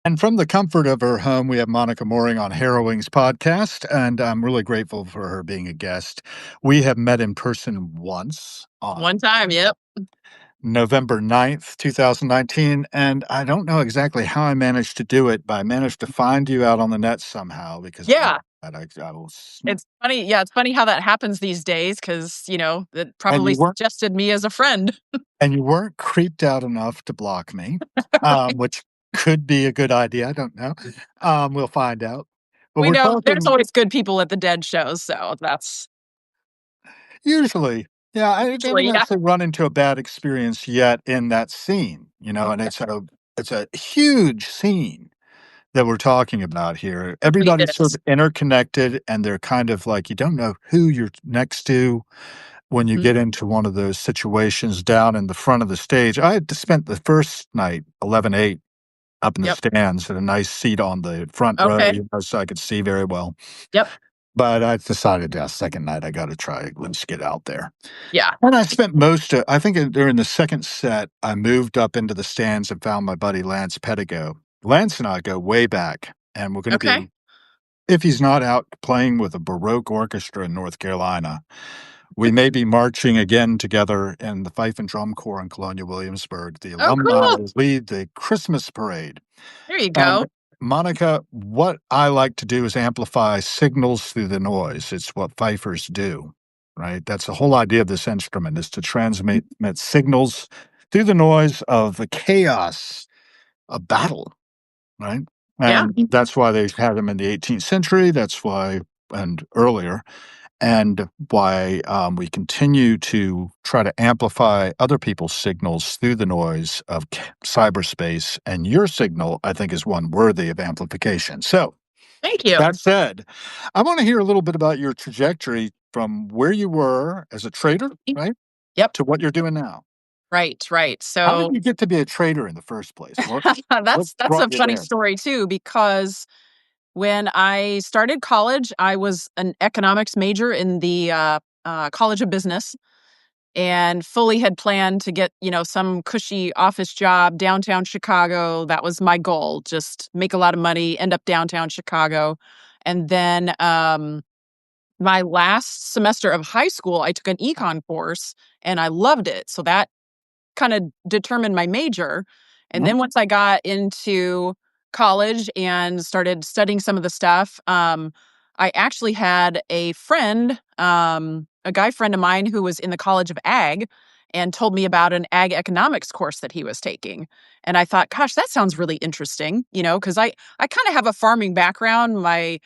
And from the comfort of her home, we have Monica Moehring on Harrowings podcast, and I'm really grateful for her being a guest. We have met in person once on One time, yep. November 9th, 2019, and I don't know exactly how I managed to do it, but I managed to find you out on the net somehow because Yeah. I was, It's funny. Yeah, it's funny how that happens these days because, it and probably suggested me as a friend. you weren't creeped out enough to block me, Right. which could be a good idea. I don't know. We'll find out. But We we're know there's talking. always good people at the Dead shows, so that's Usually. Yeah, I haven't usually, yeah. actually run into a bad experience yet in that scene, and it's a huge scene that we're talking about here. It Everybody's sort is. of interconnected, and they're kind of like you don't know who you're next to when you Mhm. get into one of those situations down in the front of the stage. I had to spent the first night 11-8 up in the Yep. stands at a nice seat on the front row, Okay. so I could see very well. Yep. But I decided that second night I got to try at least get out there. Yeah. And I spent most of I think during the second set, I moved up into the stands and found my buddy Lance Pedigo. Lance and I go way back, and we're gonna Okay. be if he's not out playing with a Baroque orchestra in North Carolina, we may be marching again together in the Fife and Drum Corps in Colonial Williamsburg. The Oh, alumni cool. will lead the Christmas parade. There you And go. Monica, what I like to do is amplify signals through the noise. It's what fifers do, right? That's the whole idea of this instrument is to transmit signals through the noise of the chaos of battle, right? Yeah. And that's why they had them in the 18th century. That's why, and earlier, and why we continue to try to amplify other people's signals through the noise of cyberspace. And your signal, I think, is one worthy of amplification. So, Thank you. that said, I want to hear a little bit about your trajectory from where you were as a trader, right, Yep. to what you're doing now. Right. Right. How did So you get to be a trader in the first place? What that's a brought you funny there? story too, because when I started college, I was an economics major in the College of Business and fully had planned to get, some cushy office job downtown Chicago. That was my goal, just make a lot of money, end up downtown Chicago. And then my last semester of high school, I took an econ course and I loved it. So that kind of determined my major. And Mhm. then once I got into college and started studying some of the stuff, I actually had a friend, a guy friend of mine who was in the College of Ag and told me about an ag economics course that he was taking. And I thought, gosh, that sounds really interesting, because I kind of have a farming background. My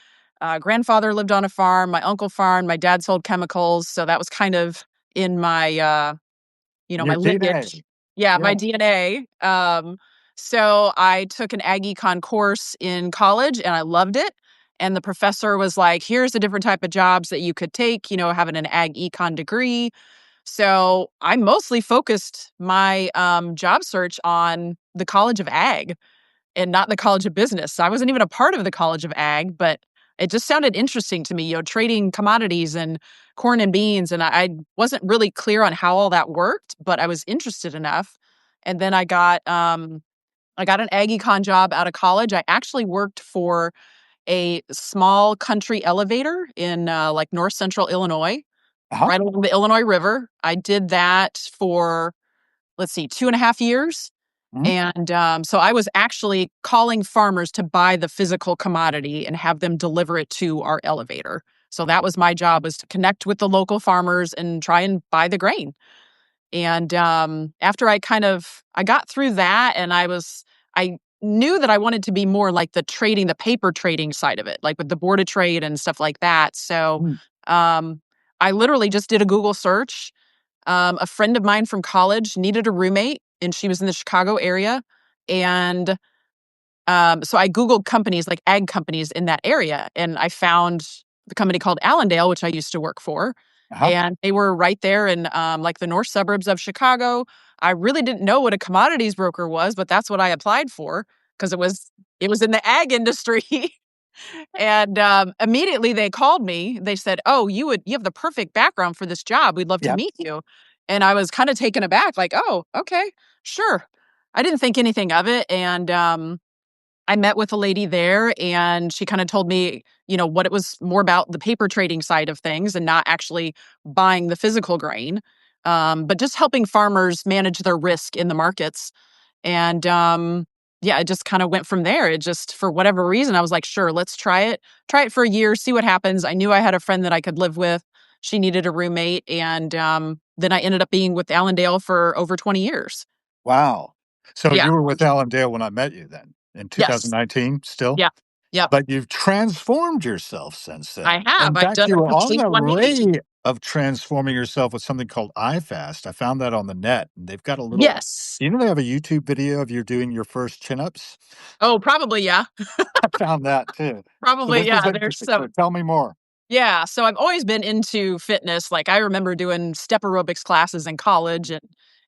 grandfather lived on a farm, my uncle farmed, my dad sold chemicals. So that was kind of in my my Your DNA. lineage. Yeah, Yeah. my DNA. So I took an ag econ course in college and I loved it. And the professor was like, here's the different type of jobs that you could take, having an ag econ degree. So I mostly focused my job search on the College of Ag and not the College of Business. I wasn't even a part of the College of Ag, but it just sounded interesting to me, trading commodities and corn and beans. And I wasn't really clear on how all that worked, but I was interested enough. And then I got an ag econ job out of college. I actually worked for a small country elevator in like north central Illinois, Uh-huh. right along the Illinois River. I did that for, let's see, 2.5 years. Mhm. And so I was actually calling farmers to buy the physical commodity and have them deliver it to our elevator. So that was my job, was to connect with the local farmers and try and buy the grain. And after I got through that, and I knew that I wanted to be more like the paper trading side of it, like with the board of trade and stuff like that. So Mm. um, I literally just did a Google search. A friend of mine from college needed a roommate, and she was in the Chicago area. And so I Googled companies like ag companies in that area, and I found the company called Allendale, which I used to work for. Uh-huh. And they were right there in like the north suburbs of Chicago. I really didn't know what a commodities broker was, but that's what I applied for because it was in the ag industry. And immediately they called me. They said, "Oh, you have the perfect background for this job. We'd love to Yeah. meet you." And I was kind of taken aback, like, "Oh, okay, sure." I didn't think anything of it, and I met with a lady there and she kind of told me, what it was more about the paper trading side of things and not actually buying the physical grain, but just helping farmers manage their risk in the markets. And yeah, it just kind of went from there. It just, for whatever reason, I was like, sure, let's try it for a year, see what happens. I knew I had a friend that I could live with. She needed a roommate. And then I ended up being with Allendale for over 20 years. Wow. So Yeah. you were with Alan Dale when I met you then in Yes. 2019 still? Yeah. Yep. But you've transformed yourself since I then. have. In I've fact, done you a were on complete the 180. way of transforming yourself with something called iFast. I found that on the net, and they've got a little Yes. they have a YouTube video of you doing your first chin-ups? Oh, probably, yeah. I found that too. So Probably, this is yeah. There's interesting. So some. tell me more. Yeah, so I've always been into fitness. Like I remember doing step aerobics classes in college,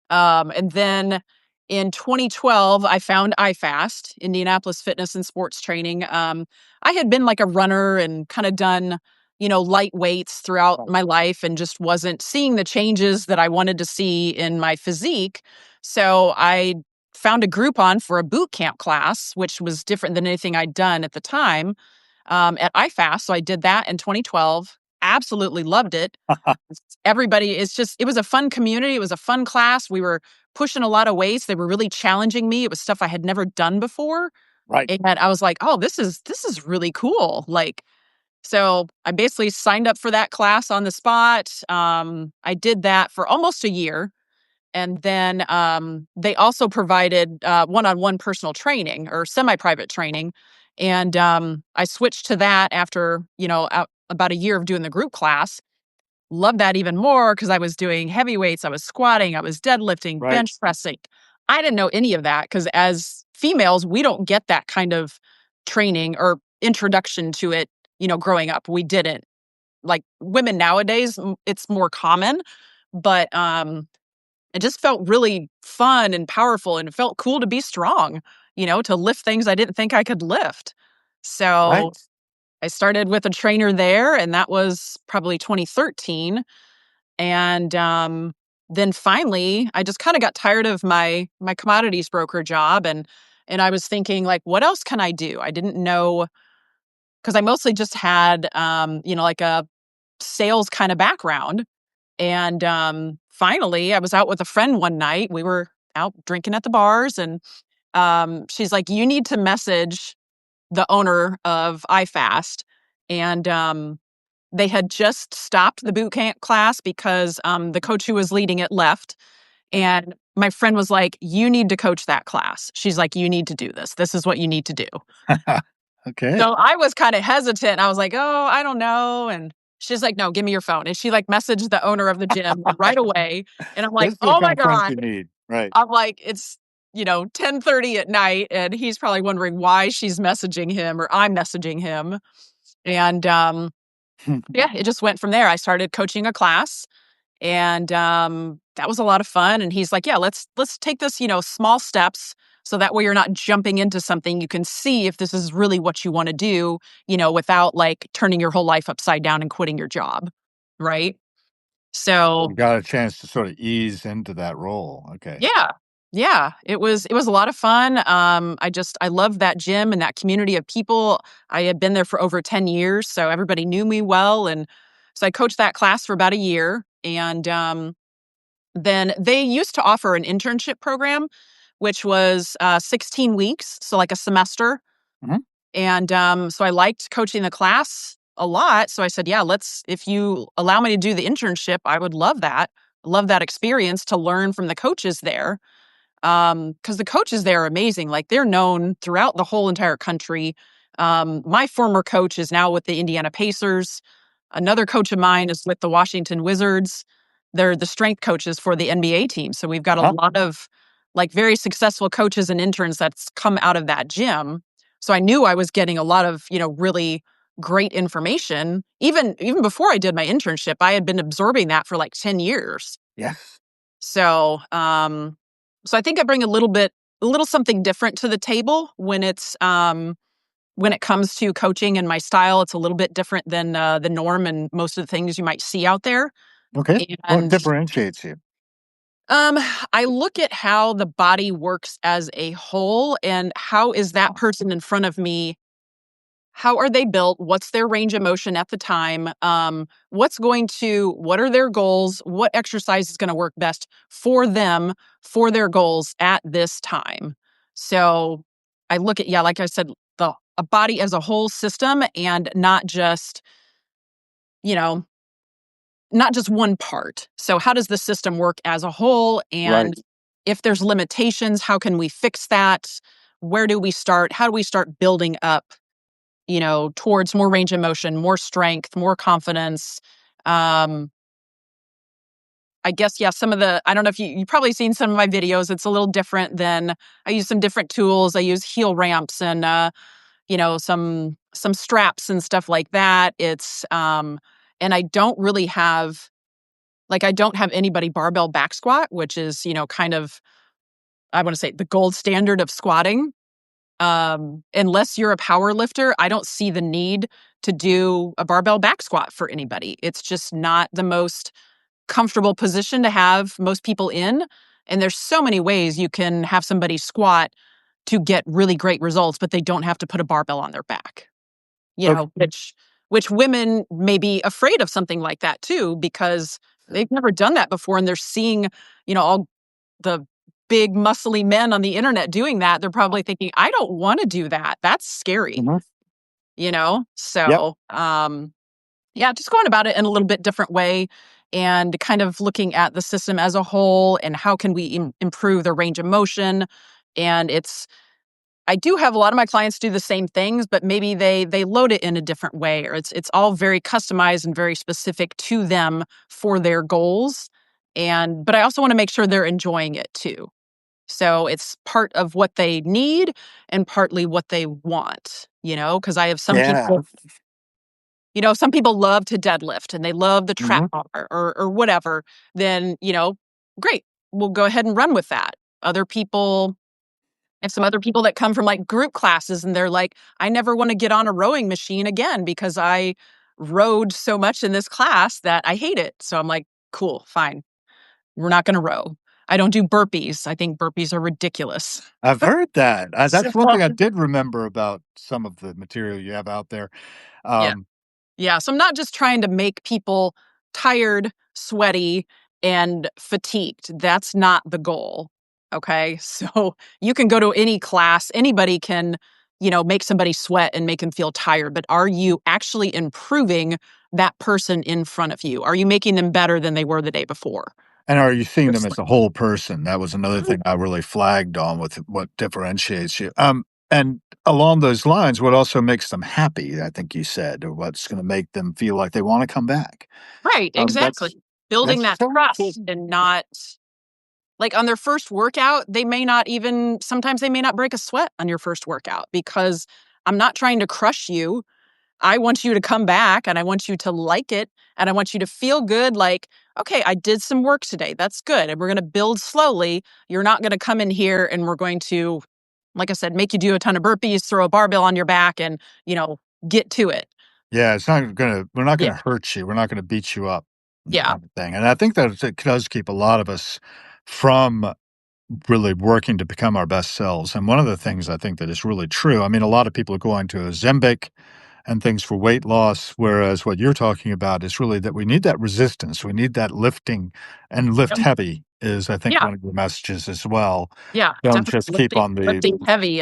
and then in 2012 I found iFast, Indianapolis Fitness and Sports Training. I had been like a runner and kind of done, light weights throughout Right. my life and just wasn't seeing the changes that I wanted to see in my physique. So I found a Groupon for a boot camp class, which was different than anything I'd done at the time at iFast. So I did that in 2012. Absolutely loved it. Everybody is just, it was a fun community. It was a fun class. We were pushing a lot of weights. They were really challenging me. It was stuff I had never done before. Right. And I was like, oh, this is really cool. Like, so I basically signed up for that class on the spot. I did that for almost a year. And then they also provided one-on-one personal training or semi-private training. And I switched to that after, about a year of doing the group class. Loved that even more because I was doing heavy weights, I was squatting, I was deadlifting, Right. bench pressing. I didn't know any of that because as females, we don't get that kind of training or introduction to it, growing up. We didn't. Like women nowadays, it's more common, but it just felt really fun and powerful and it felt cool to be strong, to lift things I didn't think I could lift. So Right. I started with a trainer there, and that was probably 2013. And then finally, I just kind of got tired of my commodities broker job, and I was thinking like, what else can I do? I didn't know because I mostly just had like a sales kind of background. And finally, I was out with a friend one night. We were out drinking at the bars, and she's like, "You need to message the owner of iFast." And they had just stopped the boot camp class because the coach who was leading it left. And my friend was like, "You need to coach that class." She's like, "You need to do this. This is what you need to do." Okay. So I was kind of hesitant. I was like, "Oh, I don't know." And she's like, "No, give me your phone." And she like messaged the owner of the gym right away. And I'm like, This is the "Oh kind my of friends God." you need. Right. I'm like, it's, 10:30 at night and he's probably wondering why she's messaging him or I'm messaging him. And yeah, it just went from there. I started coaching a class and that was a lot of fun and he's like, "Yeah, let's take this, small steps so that way you're not jumping into something you can see if this is really what you want to do, without like turning your whole life upside down and quitting your job." Right? So You got a chance to sort of ease into that role. Okay. yeah. Yeah, it was a lot of fun. I loved that gym and that community of people. I had been there for over 10 years, so everybody knew me well, and so I coached that class for about a year, and, then they used to offer an internship program, which was, 16 weeks, so like a semester, Mhm. and, so I liked coaching the class a lot, so I said, "Yeah, let's if you allow me to do the internship, I would love that." Love that experience to learn from the coaches there. Because the coaches there are amazing. Like they're known throughout the whole entire country. My former coach is now with the Indiana Pacers. Another coach of mine is with the Washington Wizards. They're the strength coaches for the NBA team. So we've got a Uh-huh. lot of like very successful coaches and interns that's come out of that gym. So I knew I was getting a lot of, really great information. Even before I did my internship, I had been absorbing that for like 10 years. Yes. So, so I think I bring a little something different to the table when it comes to coaching and my style. It's a little bit different than the norm and most of the things you might see out there. Okay. What And differentiates you? Um, I look at how the body works as a whole and how is that person in front of me, how are they built? What's their range of motion at the time? What are their goals? What exercise is going to work best for them, for their goals at this time? So I look at, yeah, like I said, a body as a whole system and you know, not just one part. So how does the system work as a whole? Right. And if there's limitations, how can we fix that? Where do we start? How do we start building up, towards more range of motion, more strength, more confidence? Um, I guess, yeah, I don't know if you've probably seen some of my videos. It's a little different than I use some different tools. I use heel ramps and, some straps and stuff like that. And I don't really have, I don't have anybody barbell back squat, which is, kind of, I want to say the gold standard of squatting. Unless you're a power lifter, I don't see the need to do a barbell back squat for anybody. It's just not the most comfortable position to have most people in. And there's so many ways you can have somebody squat to get really great results, but they don't have to put a barbell on their back, Okay. which women may be afraid of something like that too, because they've never done that before. And they're seeing, all the big muscly men on the internet doing that. They're probably thinking, I don't want to do that. That's scary, Mhm. Yep. So, yeah, just going about it in a little bit different way and kind of looking at the system as a whole and how can we improve the range of motion. And I do have a lot of my clients do the same things, but maybe they load it in a different way, or it's all very customized and very specific to them for their goals. But I also want to make sure they're enjoying it too. So it's part of what they need and partly what they want, because I have Yeah. some people love to deadlift and they love the trap Mhm. bar or whatever. Then, great, we'll go ahead and run with that. Other people, I have some other people that come from like group classes and they're like, I never want to get on a rowing machine again because I rowed so much in this class that I hate it. So I'm like, cool, fine. We're not going to row. I don't do burpees. I think burpees are ridiculous. I've heard that. So, That's one thing I did remember about some of the material you have out there. yeah. Um, Yeah. So I'm not just trying to make people tired, sweaty, and fatigued. That's not the goal. Okay. So you can go to any class, anybody can, make somebody sweat and make them feel tired. But are you actually improving that person in front of you? Are you making them better than they were the day before? and are you seeing You're them as a whole person? That was another sweating. thing I really flagged on with what differentiates you. And along those lines, what also makes them happy, I think you said, or what's gonna make them feel like they wanna come back. Right. Exactly. Building That's that so trust important. and not like on their first workout, sometimes they may not break a sweat on your first workout because I'm not trying to crush you. I want you to come back and I want you to like it and I want you to feel good. Like, okay, I did some work today. That's good. And we're going to build slowly. You're not going to come in here and we're going to, like I said, make you do a ton of burpees, throw a barbell on your back and, get to it. Yeah, it's not gonna we're not Yeah. gonna hurt you, we're not gonna beat you up, Yeah. kind of thing, and I think that it does keep a lot of us from really working to become our best selves, and one of the things I think that is really true, I mean, a lot of people are going to Ozempic and things for weight loss, whereas what you're talking about is really that we need that resistance, we need that lifting, and lift Yep. heavy is, I think, Yeah. one of your messages as well. Yeah, Don't definitely just keep on the lifting heavy,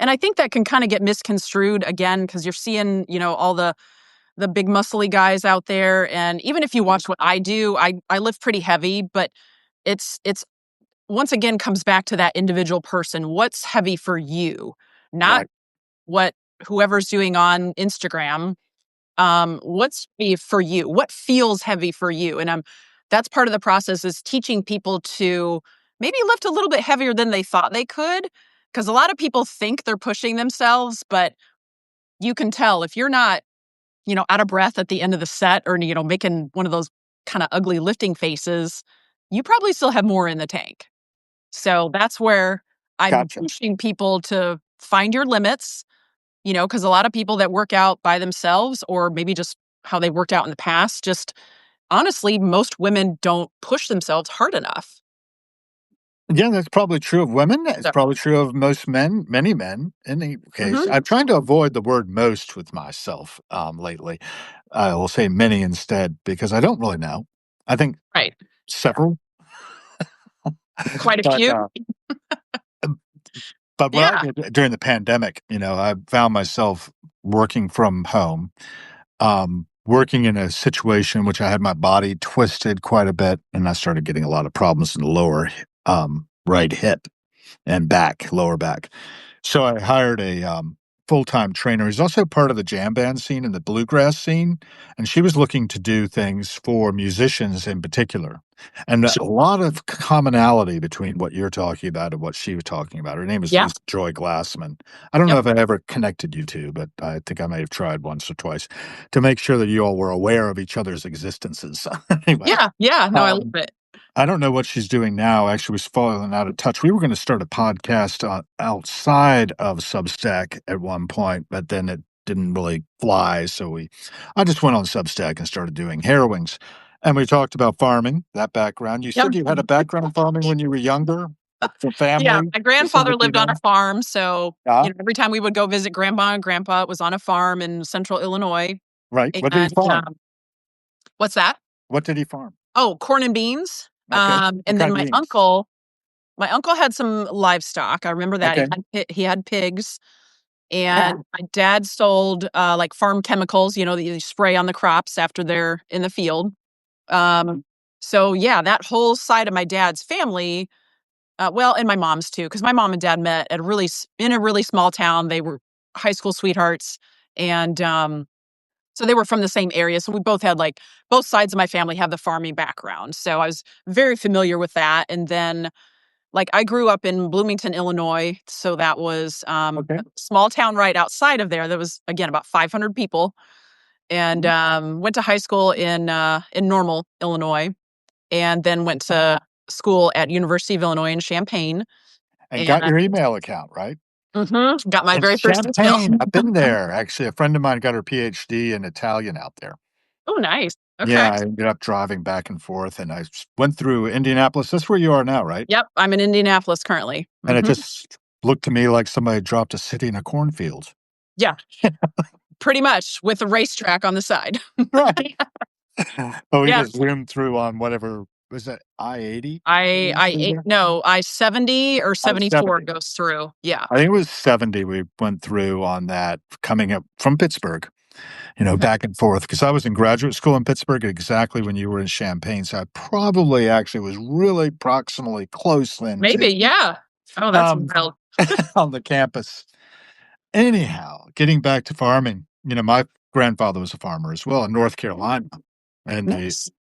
and I think that can kinda get misconstrued again because 'cause you're seeing, all the big muscly guys out there, and even if you watch what I do, I lift pretty heavy, but it's once again comes back to that individual person. What's heavy for you? Not right. what whoever's doing on Instagram. What's heavy for you? What feels heavy for you? And that's part of the process is teaching people to maybe lift a little bit heavier than they thought they could. Because a lot of people think they're pushing themselves, but you can tell if you're not, out of breath at the end of the set or, making one of those kind of ugly lifting faces, you probably still have more in the tank. So that's where I'm Gotcha. pushing people to find your limits, because a lot of people that work out by themselves or maybe just how they worked out in the past, just honestly, most women don't push themselves hard enough. Yeah, that's probably true of women. It's So probably true of most men, many men in any case. mhm, I'm trying to avoid the word most with myself lately. I will say many instead because I don't really know. I think right. Yeah. several, Quite a but few. but what I Yeah. did during the pandemic, I found myself working from home, working in a situation in which I had my body twisted quite a bit, and I started getting a lot of problems in the lower right hip and back, lower back. So I hired a full-time trainer. He's also part of the jam band scene and the bluegrass scene, and she was looking to do things for musicians in particular, and a lot of commonality between what you're talking about and what she was talking about. Her name is Yeah. Lisa Joy Glassman. I don't know Yep. if I ever connected you two, but I think I may have tried once or twice to make sure that you all were aware of each other's existences. Anyway, Yeah. Yeah. No, I love um, it. I don't know what she's doing now. Actually, was falling out of touch. We were going to start a podcast outside of Substack at one point, but then it didn't really fly. I just went on Substack and started doing Harrowings, and we talked about farming. That background. You Yep. said you had a background in farming when you were younger, for Yeah. family, My or grandfather somebody you lived on a know. farm. So, Yeah, every time we would go visit grandma and grandpa, it was on a farm in central Illinois. right. What did he And farm? what's that? What did he farm? Oh, corn and beans. Okay, what And kind then of beans? my uncle had some livestock. I remember that Okay. he had pigs, and my dad sold like farm chemicals, that you spray on the crops after they're in the field. Um, so yeah, that whole side of my dad's family, well, and my mom's too, because my mom and dad met at in a really small town. They were high school sweethearts, and so they were from the same area. So we both had like both sides of my family have the farming background. So I was very familiar with that. And then like I grew up in Bloomington, Illinois. So that was Okay. a small town right outside of there. That was again about 500 people, and Mhm. went to high school in Normal, Illinois, and then went to school at University of Illinois in Champaign. And got And your email account, right? got my In very first email. Champaign, I've been there. Actually, a friend of mine got her PhD in Italian out there. Oh, nice. Okay. Yeah, I ended up driving back and forth, and went through Indianapolis. That's where you are now, right? Yep. I'm in Indianapolis currently. And it just looked to me like somebody dropped a city in a cornfield. Yeah. Pretty much with a racetrack on the side. Right. Oh, we Yeah. just zoomed through on whatever was that I-80 through there? No, I-70 or 74 I-70. goes through. Yeah. I think it was 70 we went through on that coming up from Pittsburgh. Mhm. Back and forth because I was in graduate school in Pittsburgh exactly when you were in Champaign. So I probably actually was really proximally close then Maybe. too, Yeah. Oh, that's um, wild. on the campus. Anyhow, getting back to farming, my grandfather was a farmer as well in North Carolina, and the Nice.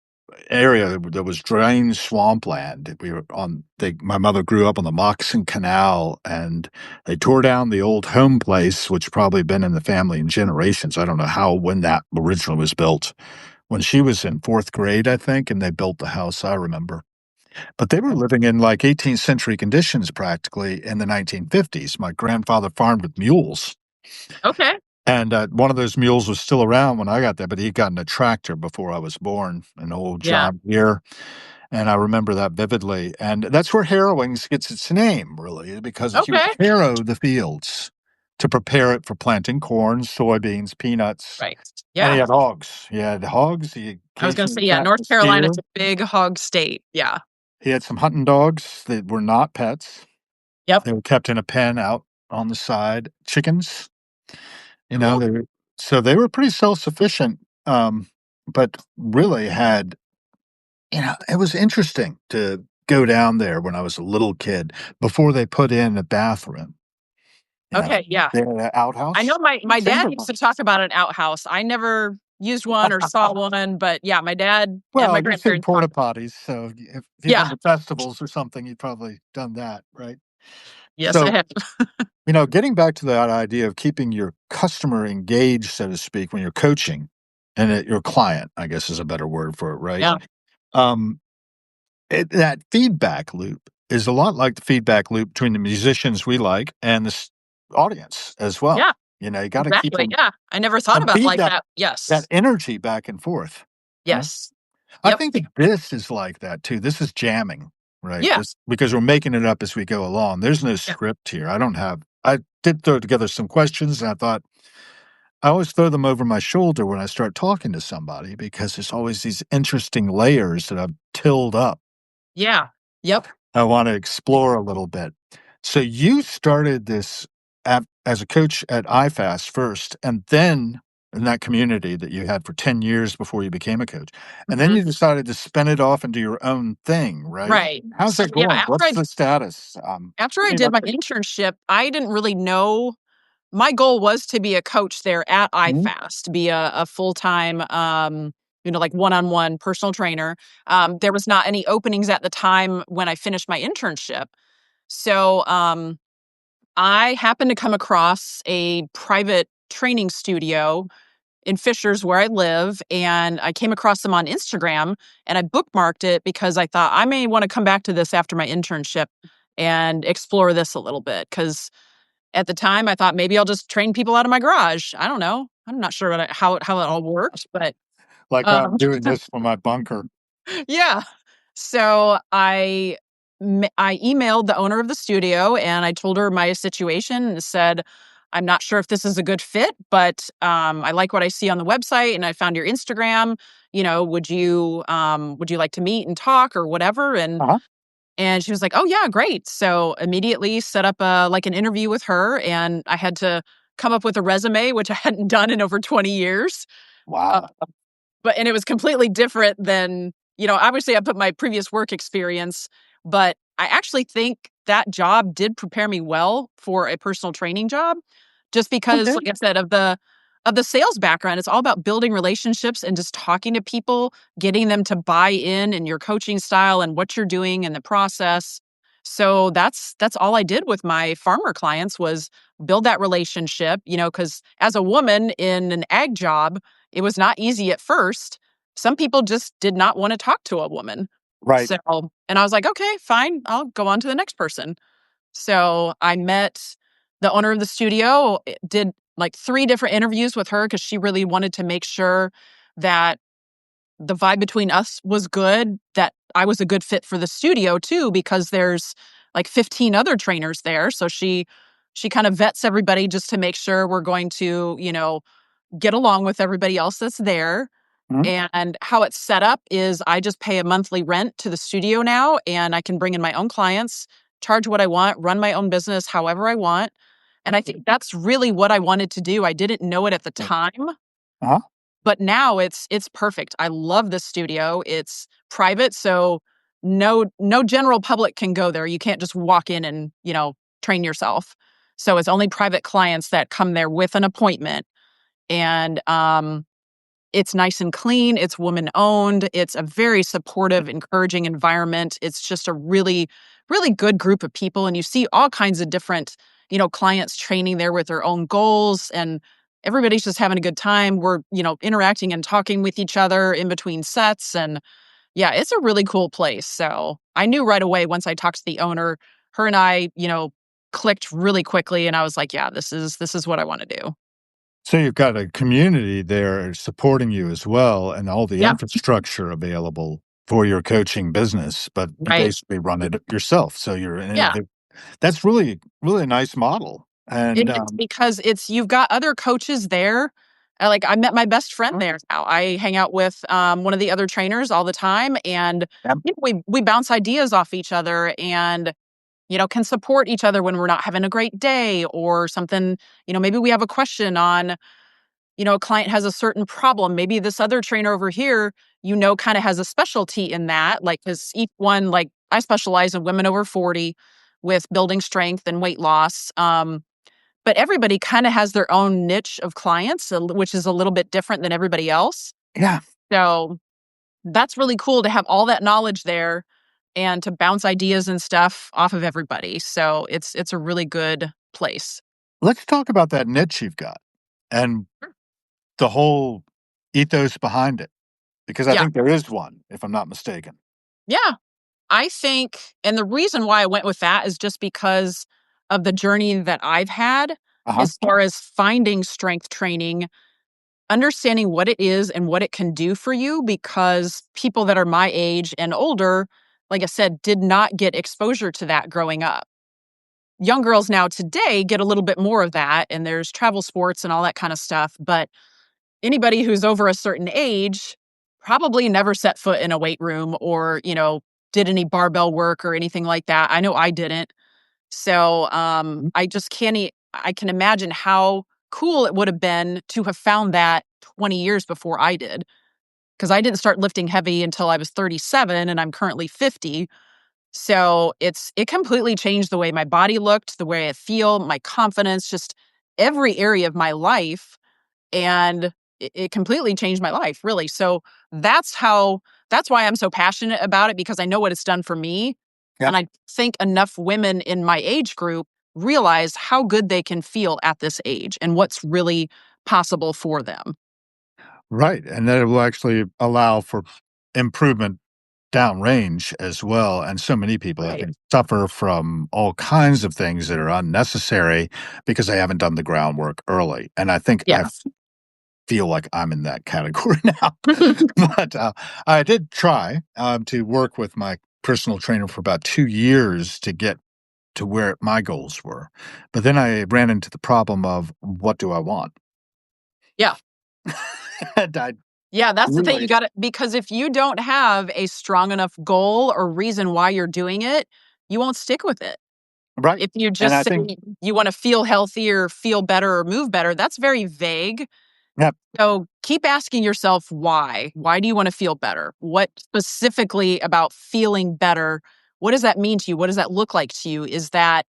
area that was drained swampland. We were on. My mother grew up on the Moccasin Canal, and they tore down the old home place, which probably been in the family in generations. I don't know when that originally was built. When she was in fourth grade, I think, and they built the house. I remember, but they were living in like 18th century conditions practically in the 1950s. My grandfather farmed with mules. Okay. And one of those mules was still around when I got there, but he'd gotten a tractor before I was born, an old Yeah. John Deere. And I remember that vividly, and that's where Harrowings gets its name, really, because he would Okay. harrow the fields to prepare it for planting corn, soybeans, peanuts, Right. and he Yeah. had hogs. He had hogs, he I was gonna occasionally say, yeah, fattened North a Carolina's steer. a big hog state. Yeah. He had some hunting dogs that were not pets. Yep. They were kept in a pen out on the side. Chickens, you know, Cool. they were so they were pretty self-sufficient, but really had it was interesting to go down there when I was a little kid before they put in a bathroom, you know, Okay. Yeah. they had an I know outhouse, my dad chamber used to pots. talk about an outhouse. I never used one or saw one, but yeah, my dad and my Well, you've seen grandparents talked. porta potties, so if you've been Yeah. to festivals or something, you've probably done that, right? Yes, I So, have. getting back to that idea of keeping your customer engaged, so to speak, when you're coaching and your client, I guess is a better word for it, right? Yeah. Um, that feedback loop is a lot like the feedback loop between the musicians we like and the audience as well. Yeah. You got to keep Exactly. them Yeah. I never thought and about it feed like that that. Yes. energy back and forth. Huh? Yes. I Yep. think that this is like that too. This is jamming. right? Yeah. This because we're making it up as we go along. There's no Yeah. script here. I did throw together some questions, and I thought I always throw them over my shoulder when I start talking to somebody because there's always these interesting layers that I've tilled up. Yeah. Yep. I wanna explore a little bit. So you started this as a coach at iFast first, and then in that community that you had for 10 years before you became a coach, and then Mhm. you decided to spin it off into your own thing, right? Right. How's So, that yeah, going? What's the status? after Give I me an did my update. internship, I didn't really know my goal was to be a coach there at Mhm, iFast, be a full-time, like, one-on-one personal trainer. There was not any openings at the time when I finished my internship. So, I happened to come across a private training studio in Fishers where I live, and I came across them on Instagram, and I bookmarked it because I thought I may wanna come back to this after my internship and explore this a little bit. Because at the time, I thought maybe I'll just train people out of my garage. I don't know. I'm not sure how it all works, but, like how I'm um doing this for my bunker. yeah. So I emailed the owner of the studio and I told her my situation and said, "I'm not sure if this is a good fit, but I like what I see on the website and I found your Instagram. Would you like to meet and talk or whatever?" Uh-huh. And she was like, "Oh yeah, great." So immediately set up an interview with her, and I had to come up with a resume, which I hadn't done in over 20 years. Uh, Wow. and it was completely different than, obviously I put my previous work experience, but I actually think that job did prepare me well for a personal training job just because, Okay. like I said, of the sales background. It's all about building relationships and just talking to people, getting them to buy in your coaching style and what you're doing in the process. So that's all I did with my farmer clients was build that relationship, because as a woman in an ag job, it was not easy at first. Some people just did not want to talk to a woman. Right. So, and I was like, "Okay, fine. I'll go on to the next person." So, I met the owner of the studio, did like 3 different interviews with her because she really wanted to make sure that the vibe between us was good, that I was a good fit for the studio too, because there's like 15 other trainers there. So she kind of vets everybody just to make sure we're going to, get along with everybody else that's there. Mhm. And how it's set up is I just pay a monthly rent to the studio now, and I can bring in my own clients, charge what I want, run my own business however I want. And I think that's really what I wanted to do. I didn't know it at the Right. time, Uh-huh. but now it's perfect. I love the studio. It's private, so no general public can go there. You can't just walk in and, train yourself. So it's only private clients that come there with an appointment. And it's nice and clean, it's woman-owned, it's a very supportive, encouraging environment. It's just a really, really good group of people, and you see all kinds of different, clients training there with their own goals, and everybody's just having a good time. We're, interacting and talking with each other in between sets, and yeah, it's a really cool place. So, I knew right away once I talked to the owner, her and I, clicked really quickly, and I was like, "Yeah, this is what I wanna do." So you've got a community there supporting you as well and all the Yeah, infrastructure available for your coaching business, but you right. basically run it yourself. So you're in Yeah. it. That's really, really a nice model. It And is because you've got other coaches there. I met my best friend there now. I hang out with, one of the other trainers all the time, and, Yep. we bounce ideas off each other and, can support each other when we're not having a great day or something. Maybe we have a question on, a client has a certain problem. Maybe this other trainer over here, kinda has a specialty in that, like, 'cause each one like, I specialize in women over 40 with building strength and weight loss, but everybody kinda has their own niche of clients, which is a little bit different than everybody else. Yeah. So, that's really cool to have all that knowledge there and to bounce ideas and stuff off of everybody. So, it's a really good place. Let's talk about that niche you've got and Sure. the whole ethos behind it, because I Yeah. think there is one, if I'm not mistaken. Yeah. I think and the reason why I went with that is just because of the journey that I've had Uh-huh. as far as finding strength training, understanding what it is and what it can do for you, because people that are my age and older, like I said, did not get exposure to that growing up. Young girls now today get a little bit more of that, and there's travel sports and all that kind of stuff. But anybody who's over a certain age probably never set foot in a weight room or, did any barbell work or anything like that. I know I didn't. So Mhm. I just I can imagine how cool it would have been to have found that 20 years before I did. Because I didn't start lifting heavy until I was 37 and I'm currently 50. So it completely changed the way my body looked, the way I feel, my confidence, just every area of my life. And it completely changed my life, really. So that's how that's why I'm so passionate about it, because I know what it's done for me. Yep. And I think enough women in my age group realize how good they can feel at this age and what's really possible for them. Right, and that it will actually allow for improvement downrange as well, and so many people, I Right. think, suffer from all kinds of things that are unnecessary because they haven't done the groundwork early, and I think Yeah. I feel like I'm in that category now. But, I did try, to work with my personal trainer for about 2 years to get to where my goals were, but then I ran into the problem of, "What do I want?" Yeah. And I Yeah, that's the thing. You really got to, because if you don't have a strong enough goal or reason why you're doing it, you won't stick with it. right, If you and just I say think you want to feel healthier, feel better, or move better, that's very vague. yeah. So keep asking yourself why. Why do you want to feel better? What specifically about feeling better? What does that mean to you? What does that look like to you? Is that,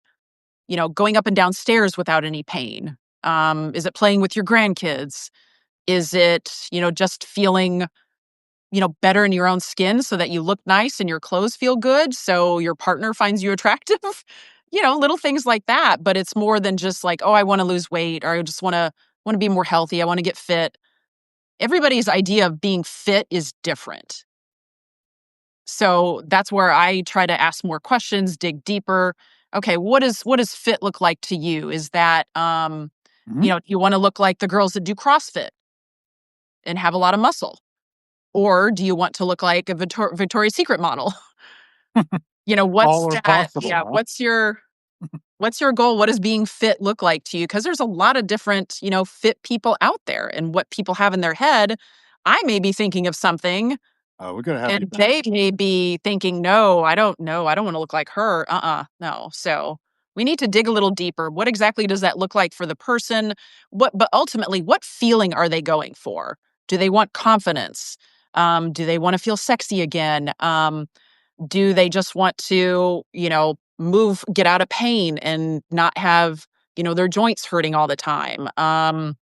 going up and down stairs without any pain? Is it playing with your grandkids? Is it, just feeling, better in your own skin so that you look nice and your clothes feel good so your partner finds you attractive? Little things like that, but it's more than just like, "Oh, I wanna lose weight," or "I just wanna be more healthy, I wanna get fit." Everybody's idea of being fit is different. So, that's where I try to ask more questions, dig deeper. Okay, what does fit look like to you? Is that, Mhm. you wanna look like the girls that do CrossFit and have a lot of muscle? Or do you want to look like a Victoria's Secret model? All What's are that possible, yeah, huh? what's your goal? What does being fit look like to you? Because there's a lot of different, fit people out there, and what people have in their head. I may be thinking of something, Oh, we're gonna have you and back. they may be thinking, "No, I don't know. I don't wanna look like her. No." So, we need to dig a little deeper. What exactly does that look like for the person? But ultimately, what feeling are they going for? Do they want confidence? Do they wanna feel sexy again? Do they just want to, get out of pain and not have, their joints hurting all the time?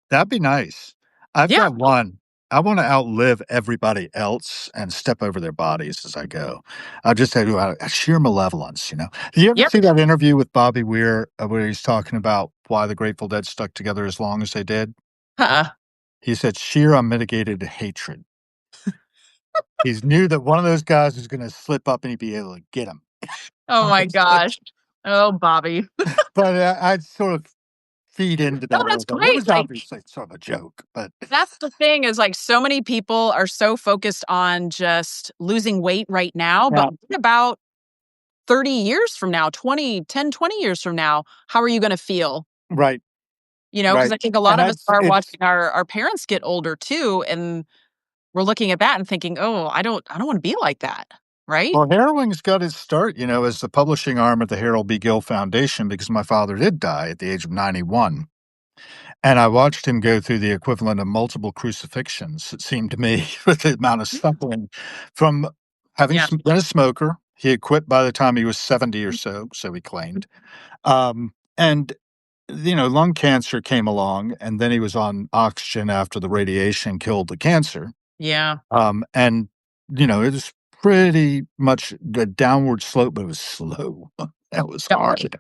That'd be nice. I've Yeah. got one. I wanna outlive everybody else and step over their bodies as I go. I just had a sheer malevolence, you know? Did you ever Yep. see that interview with Bobby Weir, where he's talking about why the Grateful Dead stuck together as long as they did? Uh-uh. He said, "Sheer unmitigated hatred." He knew that one of those guys was gonna slip up and he'd be able to get him. Oh my gosh. Oh, Bobby. But, I'd sort of feed into No, that a that's little bit. It great. was Like, obviously sort of a joke, but that's the thing is, like, so many people are so focused on just losing weight right now, but yeah, what about 30 years from now, 20 years from now? How are you gonna feel? right, Because right. I think a lot And of us that's are it's watching our parents get older too, and we're looking at that and thinking, "Oh, I don't wanna be like that." Right? well, Harrowings got its start, as the publishing arm of the Harold B. Gill Foundation because my father did die at the age of 91. And I watched him go through the equivalent of multiple crucifixions, it seemed to me, with the amount of suffering from having Yeah. been a smoker. He had quit by the time he was 70 or so, so he claimed. And lung cancer came along, and then he was on oxygen after the radiation killed the cancer. Yeah. And, it was pretty much the downward slope, but it was slow. It was Yep. hard.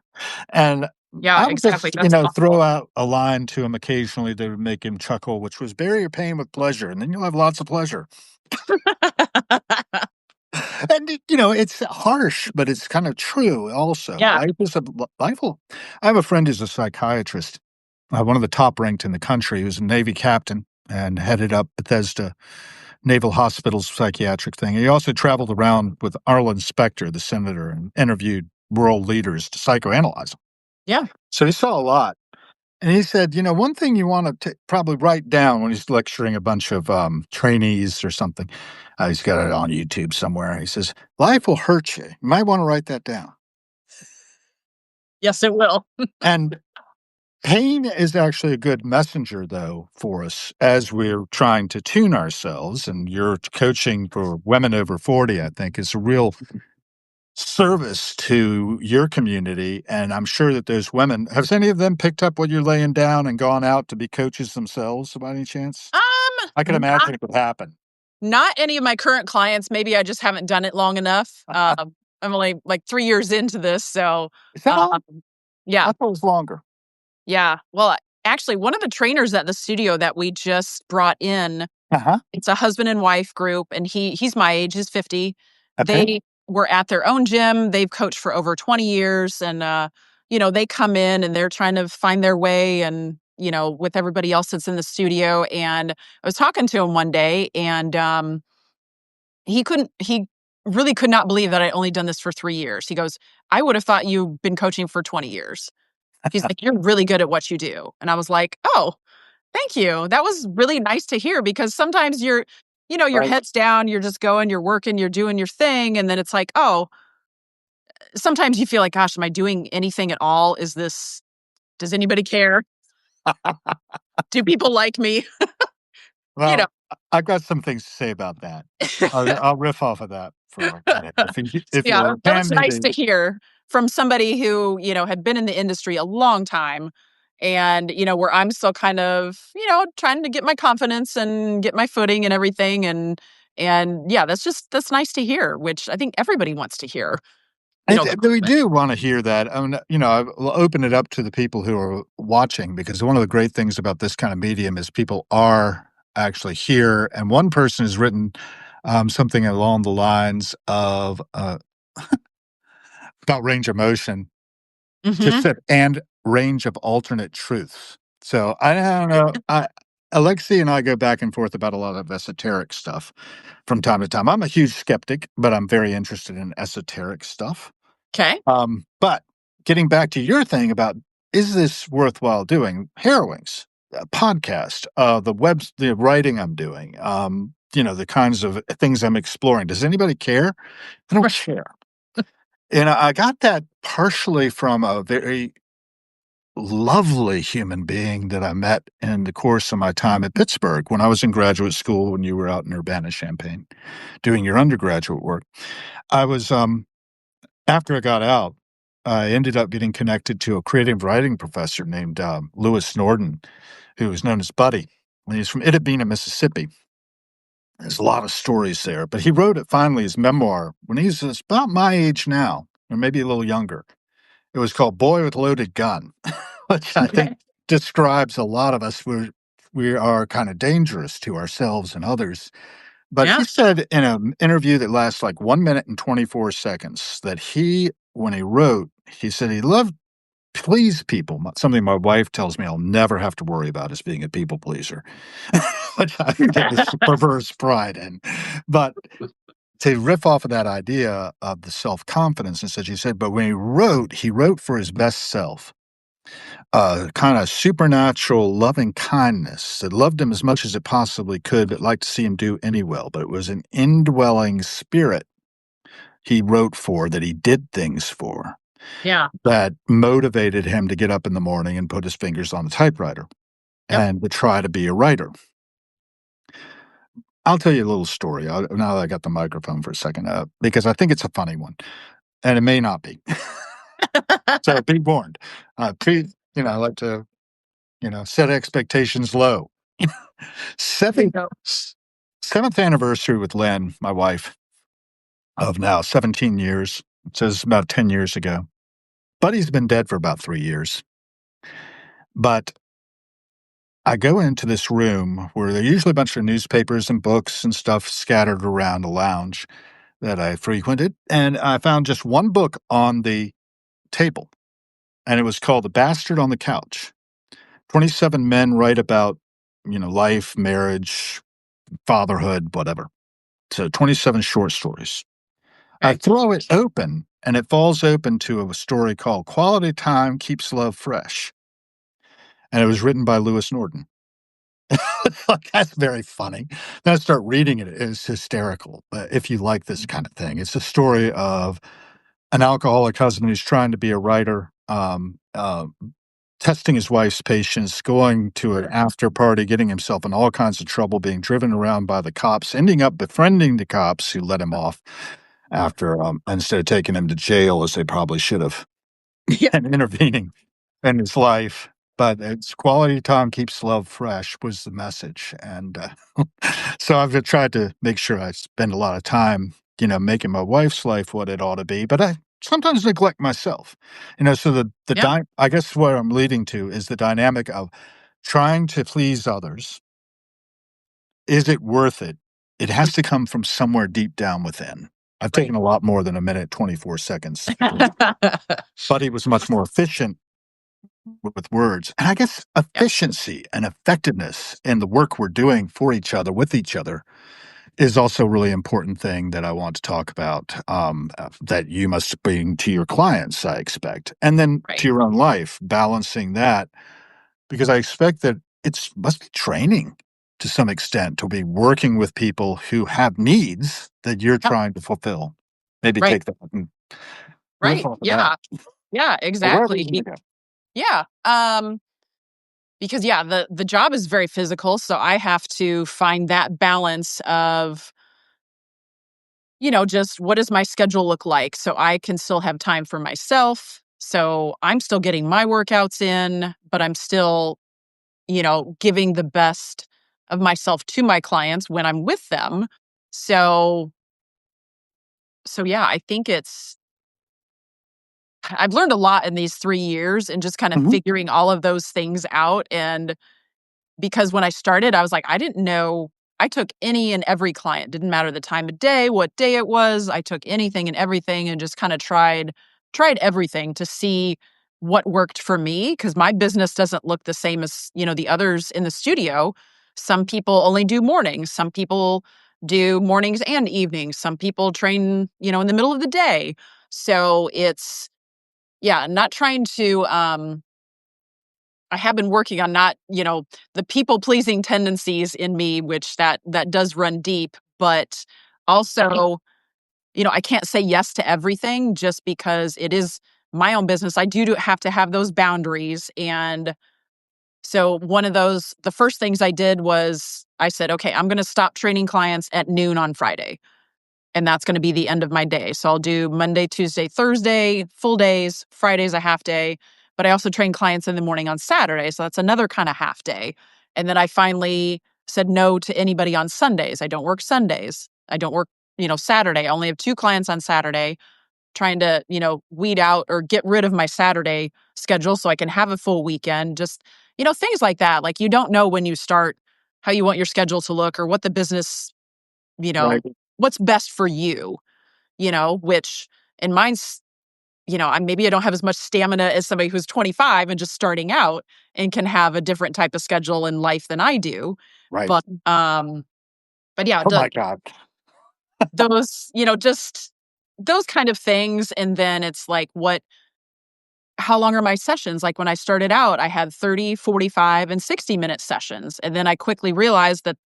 And Yeah, I would exactly. just, That's throw awful. out a line to him occasionally that would make him chuckle, which was bury your pain with pleasure, and then you'll have lots of pleasure. And it's harsh, but it's kind of true also. Yeah. Life will I have a friend who's a psychiatrist, one of the top ranked in the country, who's a Navy captain and headed up Bethesda Naval Hospital's psychiatric thing. He also traveled around with Arlen Specter, the senator, and interviewed world leaders to psychoanalyze them. Yeah. So he saw a lot. And he said, one thing you want to probably write down when he's lecturing a bunch of trainees or something. He's got it on YouTube somewhere. He says, life will hurt you. You might want to write that down. Yes, it will. And pain is actually a good messenger, though, for us as we're trying to tune ourselves. And your coaching for women over 40, I think, is a real service to your community. And I'm sure that those women, has any of them picked up what you're laying down and gone out to be coaches themselves by any chance? I can imagine Not it would happen. not any of my current clients. Maybe I just haven't done it long enough. I'm only like 3 years into this, so, Is that all? um, yeah. I thought it was longer. Yeah. Well, actually, one of the trainers at the studio that we just brought in, Uh-huh. it's a husband and wife group, and he's my age, he's 50. Okay. They were at their own gym. They've coached for over 20 years, and they come in and they're trying to find their way, and with everybody else that's in the studio. And I was talking to him one day, and he really could not believe that I'd only done this for 3 years. He goes, "I would have thought you've been coaching for 20 years." He's like, "You're really good at what you do." And I was like, "Oh, thank you. That was really nice to hear," because sometimes your Right. head's down, you're just going, you're working, you're doing your thing. And then it's like, oh, sometimes you feel like, gosh, am I doing anything at all? Does anybody care? Do people like me? You know, Well, I've got some things to say about that. I'll riff off of that for a minute. If yeah, you'll that was hand me nice the to hear from somebody who, had been in the industry a long time. And, where I'm still kind of, trying to get my confidence and get my footing and everything. And yeah, that's nice to hear, which I think everybody wants to hear, We do want to hear that. I'll open it up to the people who are watching because one of the great things about this kind of medium is people are actually here. And one person has written something along the lines of about range of motion, just Mhm. said, and range of alternate truths. So I don't know. Alexi and I go back and forth about a lot of esoteric stuff from time to time. I'm a huge skeptic, but I'm very interested in esoteric stuff. 'Kay. But getting back to your thing about is this worthwhile doing? Harrowings, podcast, the writing I'm doing, the kinds of things I'm exploring. Does anybody care? I don't care. And I got that partially from a very lovely human being that I met in the course of my time at Pittsburgh when I was in graduate school when you were out in Urbana-Champaign doing your undergraduate work. I was After I got out, I ended up getting connected to a creative writing professor named Lewis Norden, who was known as Buddy. And he's from Itabena, Mississippi. There's a lot of stories there, but he wrote it finally his memoir when he was about my age now, or maybe a little younger. It was called Boy with Loaded Gun, which I think Okay. describes a lot of us. We are kind of dangerous to ourselves and others. But Yeah. he said in an interview that lasts like 1 minute and 24 seconds that when he wrote, he said he loved please people. Something my wife tells me I'll never have to worry about is being a people pleaser, which I get this perverse pride in. But to riff off of that idea of the self confidence and such, he said, but when he wrote for his best self, kind of supernatural loving kindness that loved him as much as it possibly could, but liked to see him do any well. But it was an indwelling spirit he wrote for, that he did things for, Yeah. that motivated him to get up in the morning and put his fingers on the typewriter Yep. and to try to be a writer. I'll tell you a little story now that I got the microphone for a second, because I think it's a funny one, and it may not be. So be warned. I like to, set expectations low. There you Seventh go. seventh anniversary with Len, my wife, of now 17 years. It says about 10 years ago. Buddy's been dead for about 3 years. But I go into this room where there are usually a bunch of newspapers and books and stuff scattered around a lounge that I frequented, and I found just one book on the table, and it was called The Bastard on the Couch. 27 men write about, life, marriage, fatherhood, whatever. So 27 short stories. I Okay. throw it open and it falls open to a story called Quality Time Keeps Love Fresh. And it was written by Lewis Norton. Like, that's very funny. Then I start reading it. It's hysterical. If you like this kind of thing, it's a story of an alcoholic husband who's trying to be a writer, testing his wife's patience, going to an after party, getting himself in all kinds of trouble, being driven around by the cops, ending up befriending the cops who let him off after instead of taking him to jail as they probably should have, Yeah. and intervening in his life. But it's quality time keeps love fresh was the message, and so I've tried to make sure I spend a lot of time, making my wife's life what it ought to be. But I sometimes neglect myself, So Yeah. I guess what I'm leading to is the dynamic of trying to please others. Is it worth it? It has to come from somewhere deep down within. I've Right. taken a lot more than a minute 24 seconds, but he was much more efficient with words. And I guess Yeah. efficiency and effectiveness in the work we're doing for each other, with each other, is also a really important thing that I want to talk about, that you must bring to your clients, I expect. And then to Right. your own life, balancing that, because I expect that it's must be training to some extent to be working with people who have needs that you're Yep. trying to fulfill. Maybe Right. take that and riff Right. off of that, Yeah. Yeah, or wherever you want exactly. to go. Yeah. Because yeah, the job is very physical, so I have to find that balance of, just what does my schedule look like so I can still have time for myself. So I'm still getting my workouts in, but I'm still, giving the best of myself to my clients when I'm with them. So yeah, I think I've learned a lot in these 3 years and just kind of Mhm. figuring all of those things out. And because when I started, I was like, I didn't know. I took any and every client, didn't matter the time of day, what day it was. I took anything and everything and just kind of tried everything to see what worked for me, because my business doesn't look the same as, the others in the studio. Some people only do mornings, some people do mornings and evenings, some people train, in the middle of the day. So it's, yeah, not trying to I have been working on not, the people pleasing tendencies in me, which that does run deep, but also, I can't say yes to everything just because it is my own business. I do have to have those boundaries. And so the first things I did was I said, okay, I'm going to stop training clients at noon on Friday. And that's going to be the end of my day. So I'll do Monday, Tuesday, Thursday, full days, Friday's a half day. But I also train clients in the morning on Saturday. So that's another kind of half day. And then I finally said no to anybody on Sundays. I don't work Sundays. I don't work, Saturday. I only have 2 clients on Saturday, trying to, weed out or get rid of my Saturday schedule so I can have a full weekend. Just, things like that. Like, you don't know when you start how you want your schedule to look or what the business, you know, Right. what's best for you, which in mine's, maybe I don't have as much stamina as somebody who's 25 and just starting out and can have a different type of schedule in life than I do. Right. But yeah, Oh my God. those, just those kind of things. And then it's like, how long are my sessions? Like when I started out, I had 30, 45, and 60-minute sessions. And then I quickly realized that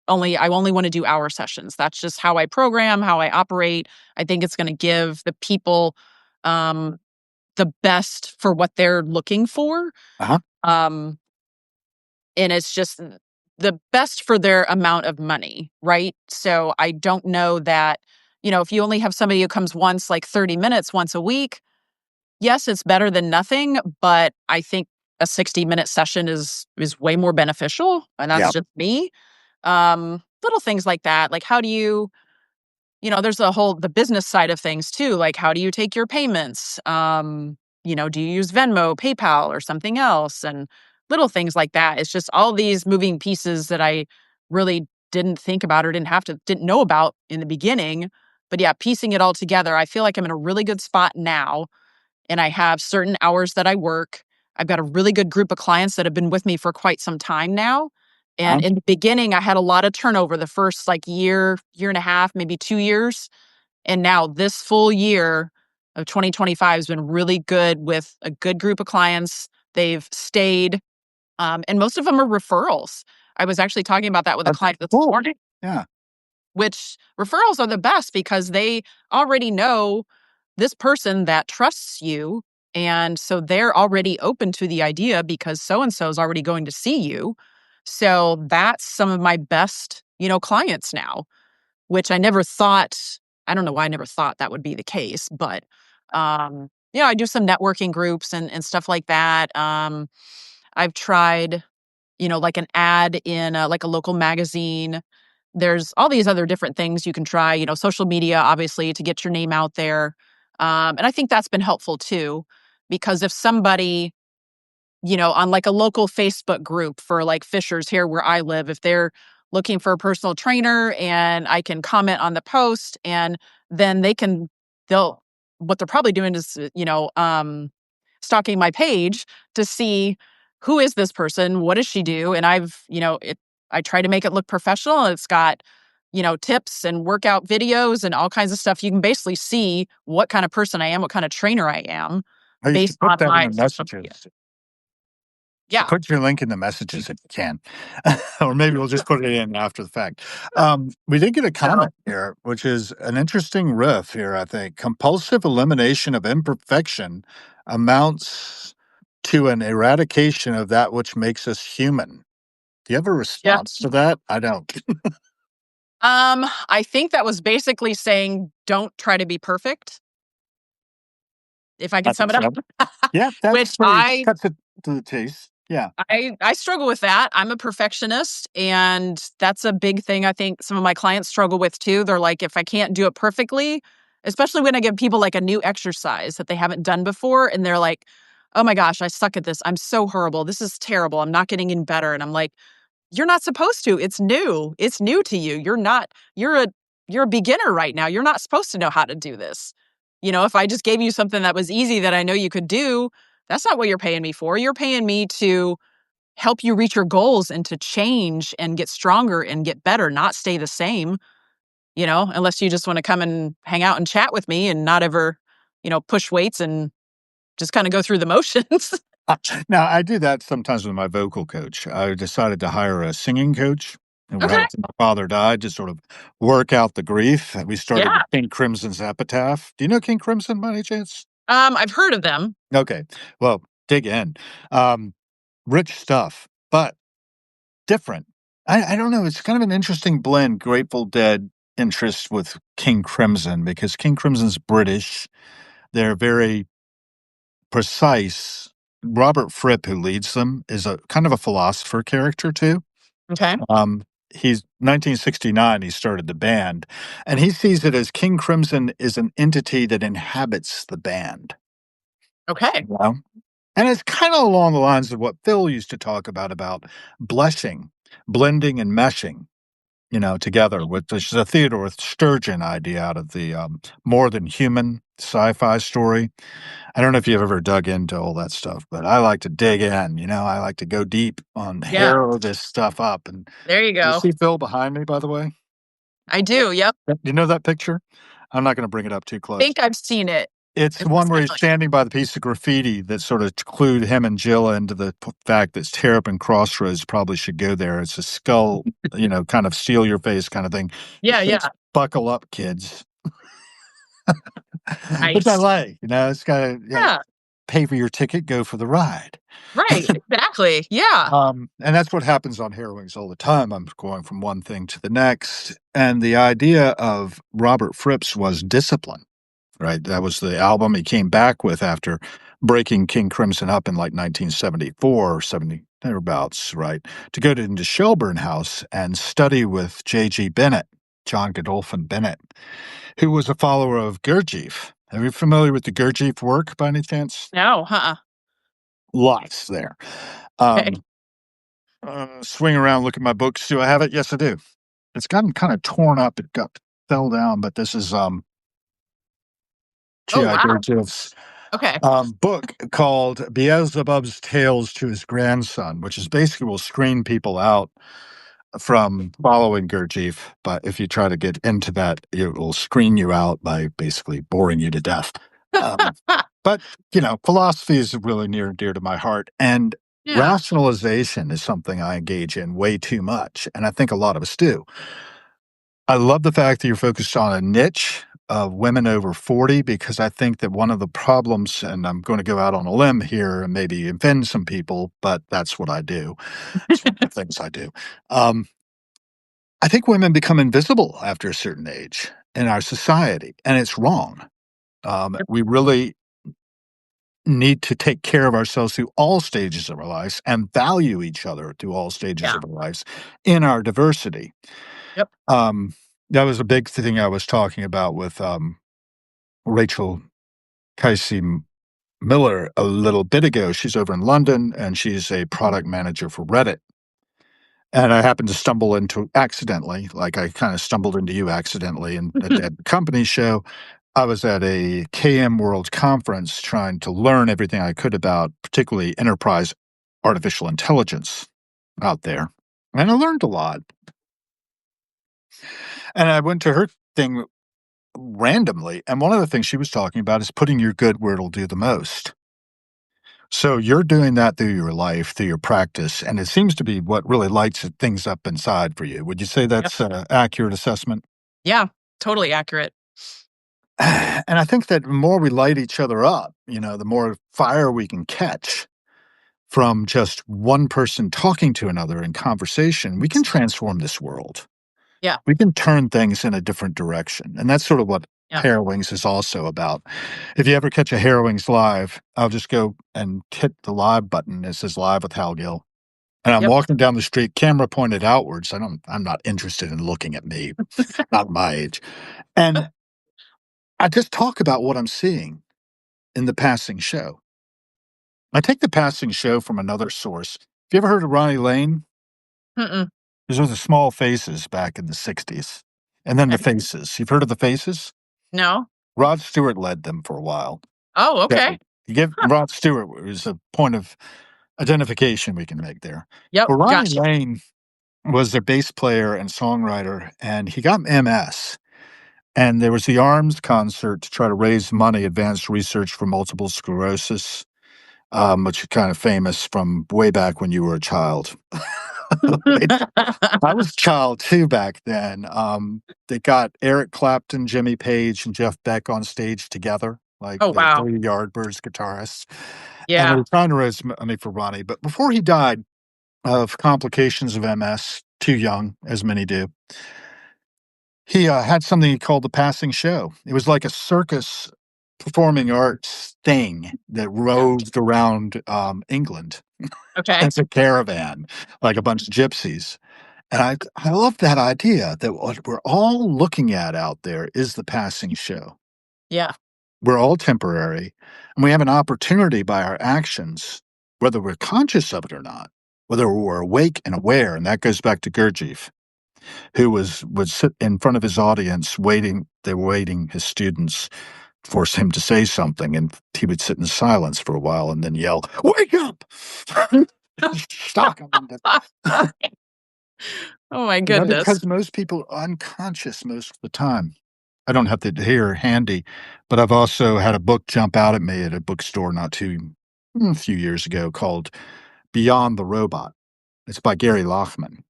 I only want to do hour sessions. That's just how I program, how I operate. I think it's going to give the people um, the best for what they're looking for. Uh-huh. Um, and it's just the best for their amount of money, right? So I don't know that, if you only have somebody who comes once, like 30 minutes once a week, yes, it's better than nothing, but I think a 60-minute session is way more beneficial, and that's Yeah. just me. Little things like that, like how do you, there's the business side of things too, like how do you take your payments? Do you use Venmo, PayPal, or something else? And little things like that. It's just all these moving pieces that I really didn't think about or didn't know about in the beginning. But yeah, piecing it all together, I feel like I'm in a really good spot now, and I have certain hours that I work. I've got a really good group of clients that have been with me for quite some time now. And in the beginning, I had a lot of turnover the first like year and a half, maybe 2 years. And now this full year of 2025 has been really good with a good group of clients. They've stayed, and most of them are referrals. I was actually talking about that with a That's client this cool. morning, Yeah. which referrals are the best because they already know this person that trusts you. And so they're already open to the idea because so and so is already going to see you. So that's some of my best, clients now, which I never thought. I don't know why I never thought that would be the case, but I do some networking groups and stuff like that. I've tried, like an ad in like a local magazine. There's all these other different things you can try, social media, obviously, to get your name out there. And I think that's been helpful too, because if somebody, on like a local Facebook group for like fishers here where I live, if they're looking for a personal trainer and I can comment on the post and then they'll, what they're probably doing is, stalking my page to see who is this person? What does she do? And I try to make it look professional. It's got, tips and workout videos and all kinds of stuff. You can basically see what kind of person I am, what kind of trainer I am Oh, you based should put on that in my the social media. messages. So Yeah. put your link in the messages if you can. Or maybe we'll just put it in after the fact. We did get a So, comment here, which is an interesting riff here, I think. Compulsive elimination of imperfection amounts to an eradication of that which makes us human. Do you have a yeah. response to that? I don't. I think that was basically saying don't try to be perfect, if I I could sum think it up. so. Yeah, Which that's pretty cuts it to the chase. Yeah. I struggle with that. I'm a perfectionist, and that's a big thing I think some of my clients struggle with too. They're like, if I can't do it perfectly, especially when I give people like a new exercise that they haven't done before, and they're like, oh my gosh, I suck at this. I'm so horrible. This is terrible. I'm not getting any better. And I'm like, you're not supposed to. It's new. It's new to you. You're a you're a beginner right now. You're not supposed to know how to do this. If I just gave you something that was easy that I know you could do, that's not what you're paying me for. You're paying me to help you reach your goals and to change and get stronger and get better, not stay the same, unless you just want to come and hang out and chat with me and not ever, push weights and just kind of go through the motions. Now, I do that sometimes with my vocal coach. I decided to hire a singing coach, and right Okay. after my father died, to sort of work out the grief. We started Yeah. with King Crimson's Epitaph. Do you know King Crimson by any chance? I've heard of them. Okay, well, dig in. Um, Rich stuff, but different. I don't know. It's kind of an interesting blend. Grateful Dead interest with King Crimson because King Crimson's British. They're very precise. Robert Fripp, who leads them, is a kind of a philosopher character too. Okay. He's 1969. He started the band, and he sees it as King Crimson is an entity that inhabits the band. Okay. You know? And it's kind of along the lines of what Phil used to talk about blessing, blending, and meshing. Together, which is a Theodore Sturgeon idea out of the More Than Human sci-fi story. I don't know if you've ever dug into all that stuff, but I like to dig in, I like to go deep on Yeah. harrow this stuff up, and There you do you go. see Phil behind me, by the way? I do. Yep. Do you know that picture? I'm not gonna bring it up too close. Think I've seen it. It's the It's one where he's definitely. standing by the piece of graffiti that sort of clued him and Jill into the fact that Terrapin Crossroads probably should go there. It's a skull, kind of seal your face kind of thing. It Yeah. says, Yeah. "Buckle up, kids," which I Nice. like. It's gotta, Yeah. pay for your ticket, go for the ride. Right. Exactly. Yeah. And that's what happens on Harrowings all the time. I'm going from one thing to the next. And the idea of Robert Fripp's was discipline, right? That was the album he came back with after breaking King Crimson up in like 1974 or 70 thereabouts, right? To go into Shelburne House and study with J.G. Bennett, John Godolphin Bennett, who was a follower of Gurdjieff. Are you familiar with the Gurdjieff work by any chance? No. Huh. Lots there. Okay. Um, swing around, look at my books. Do I have it? Yes, I do. It's gotten kind of torn up. It got fell down, but this is Oh G.I. wow. Gurdjieff's. Okay. book called Beelzebub's Tales to His Grandson, which is basically will screen people out from following Gurdjieff. But if you try to get into that, it will screen you out by basically boring you to death. Um, but, philosophy is really near and dear to my heart. And Yeah. rationalization is something I engage in way too much. And I think a lot of us do. I love the fact that you're focused on a niche of women over 40 because I think that one of the problems, and I'm going to go out on a limb here and maybe offend some people, but that's what I do. It's one of the things I do. Um, I think women become invisible after a certain age in our society, and it's wrong. Yep. We really need to take care of ourselves through all stages of our lives and value each other through all stages Yeah. of our lives in our diversity. Yep. Um, that was a big thing I was talking about with Rachel Casey Miller a little bit ago. She's over in London and she's a product manager for Reddit. And I happened to stumble into accidentally, like I kind of stumbled into you accidentally. And at that company show, I was at a KM World Conference trying to learn everything I could about, particularly enterprise artificial intelligence out there. And I learned a lot. And I went to her thing randomly. And one of the things she was talking about is putting your good where it'll do the most. So you're doing that through your life, through your practice, and it seems to be what really lights things up inside for you. Would you say Yep. that's an accurate assessment? Yeah. Totally accurate. And I think that the more we light each other up, the more fire we can catch from just one person talking to another in conversation, we can transform this world. Yeah. We can turn things in a different direction. And that's sort of what Yeah. Harrowings is also about. If you ever catch a Harrowings live, I'll just go and hit the live button. It says live with Hal Gill. And I'm Yep. walking down the street, camera pointed outwards. I'm not interested in looking at me, not my age. And I just talk about what I'm seeing in the passing show. I take the passing show from another source. Have you ever heard of Ronnie Lane? Mm-mm. Those were the Small Faces back in the 60s. And then the Okay. Faces. You've heard of the Faces? No. Rod Stewart led them for a while. Oh, okay. So you give Rod Stewart was a point of identification we can make there. Yep. Well, Ronnie Gotcha. Lane was their bass player and songwriter, and he got MS. And there was the ARMS concert to try to raise money, advanced research for multiple sclerosis, which is kind of famous from way back when you were a child. I was a child too back then. They got Eric Clapton, Jimmy Page, and Jeff Beck on stage together, like Oh, the wow. three Yardbirds guitarists. And they Yeah. were trying to raise money for Ronnie. But before he died of complications of MS, too young, as many do, he had something he called the passing show. It was like a circus performing arts thing that Yeah. roved around England Okay. as a caravan, like a bunch of gypsies. And I love that idea that what we're all looking at out there is the passing show. Yeah. We're all temporary, and we have an opportunity by our actions, whether we're conscious of it or not, whether we're awake and aware. And that goes back to Gurdjieff, who would sit in front of his audience waiting. They were waiting his students force him to say something, and he would sit in silence for a while and then yell, "Wake up!" Shock him into Oh my goodness. because most people are unconscious most of the time. I don't have the here handy, but I've also had a book jump out at me at a bookstore not too a few years ago called Beyond the Robot. It's by Gary Lachman.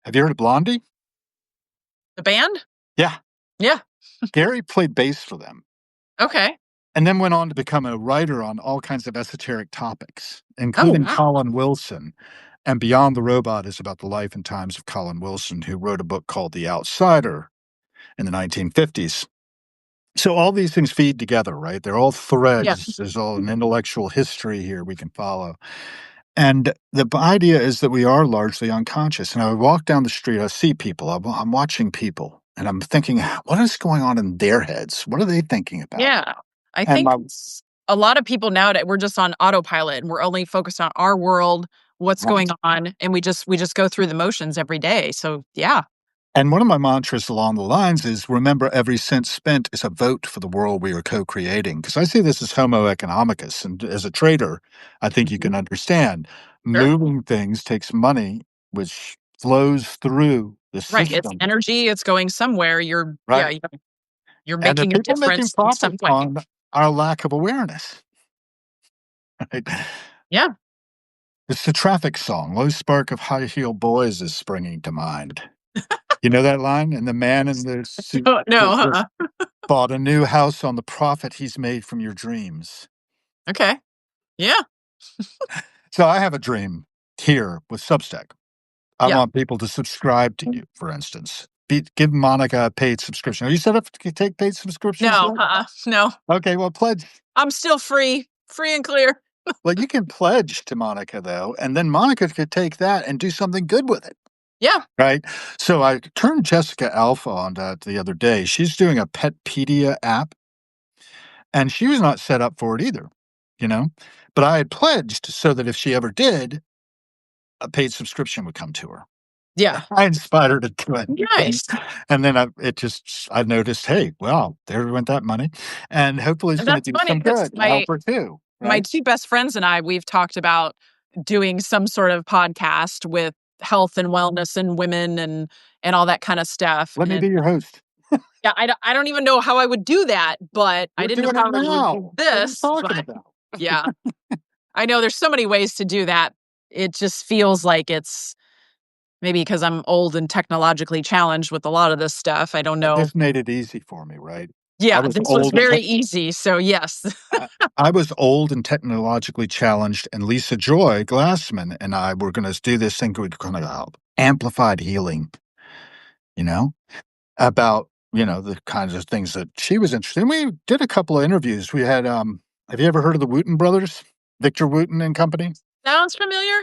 Have you heard of Blondie? The band? Yeah. Yeah. Gary played bass for them Okay. and then went on to become a writer on all kinds of esoteric topics, Oh, including wow. Colin Wilson. And Beyond the Robot is about the life and times of Colin Wilson, who wrote a book called The Outsider in the 1950s. So all these things feed together, right? They're all Yeah. threads. There's all an intellectual history here we can follow. And the idea is that we are largely unconscious. And I would walk down the street, I see people, I'm watching people, and I'm thinking, what is going on in their heads? What are they thinking about? Yeah. I And think my a lot of people nowadays we're just on autopilot and we're only focused on our world, what's going right. on, and we just go through the motions every day. So, yeah. And one of my mantras along the lines is remember every cent spent is a vote for the world we are co-creating. Because I see this as homo economicus. And as a trader, I think you Mhm. can understand Sure. moving things takes money, which flows through the Right. It's system, energy. It's going somewhere. right? You're And the making a people making difference in profit some way. on our lack of awareness. Right? Yeah. It's the traffic song. Low spark of high heel boys is springing to mind. You know that line? And the man in the suit Oh, no. bought a new house on the profit he's made from your dreams. Okay. Yeah. So I have a dream here with Substack. I Yeah. want people to subscribe to you, for instance. Give Monica a paid subscription. Are you set up to take paid subscriptions No. yet? No. Okay, well, pledge. I'm still free and clear. Well, you can pledge to Monica, though, and then Monica could take that and do something good with it. Yeah. Right. So I turned Jessica Alpha on that the other day. She's doing a Petpedia app, and she was not set up for it either, you know? But I had pledged so that if she ever did, a paid subscription would come to her. Yeah. I inspired her to do it. Nice. And then I noticed, hey, well, there went that money. And hopefully it's And going that's to do funny some because good to help her too. my Right. 2 best friends and I, we've talked about doing some sort of podcast with health and wellness and women and all that kind of stuff, Let me and be your host. yeah, I don't even know how I would do that, but I You're didn't doing know it how I would do now. What are you this, talking but about? yeah, I know there's so many ways to do that. It just feels like it's maybe because 'cause I'm old and technologically challenged with a lot of this stuff, I don't And know. this made it easy for me, right? I Yeah, was this was old and very easy, so yes. I I was old and technologically challenged, and Lisa Joy Glassman and I were gonna do this thing we're gonna call amplified healing, you know, about, the kinds of things that she was interested in. We did a couple of interviews. We had, have you ever heard of the Wooten brothers? Victor Wooten and Company? Sounds familiar?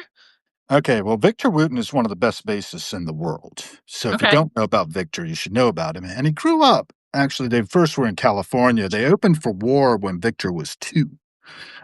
Okay, well, Victor Wooten is one of the best bassists in the world. So if you Okay. don't know about Victor, you should know about him. And he grew up actually, they first were in California. They opened for War when Victor was 2.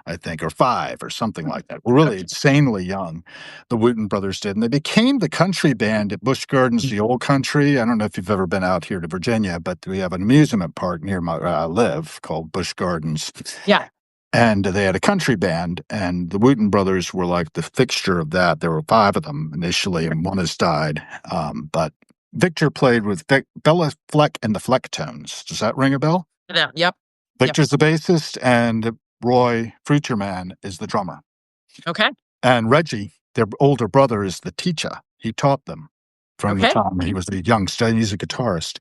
I think, or 5 or something like that. Really Okay. insanely young, the Wooten brothers did, and they became the country band at Busch Gardens, the old country. I don't know if you've ever been out here to Virginia, but we have an amusement park near where I live called Busch Gardens, Yeah. and they had a country band, and the Wooten brothers were like the fixture of that. There were 5 of them initially, and one has died, but Victor played with Bella Fleck and the Flecktones. Does that ring a bell? Yeah, yep, yep. Victor's the bassist, and Roy Fruiterman is the drummer. Okay, And Reggie, their older brother, is the teacher. He taught them from the okay. time he was a youngster, and he's a guitarist.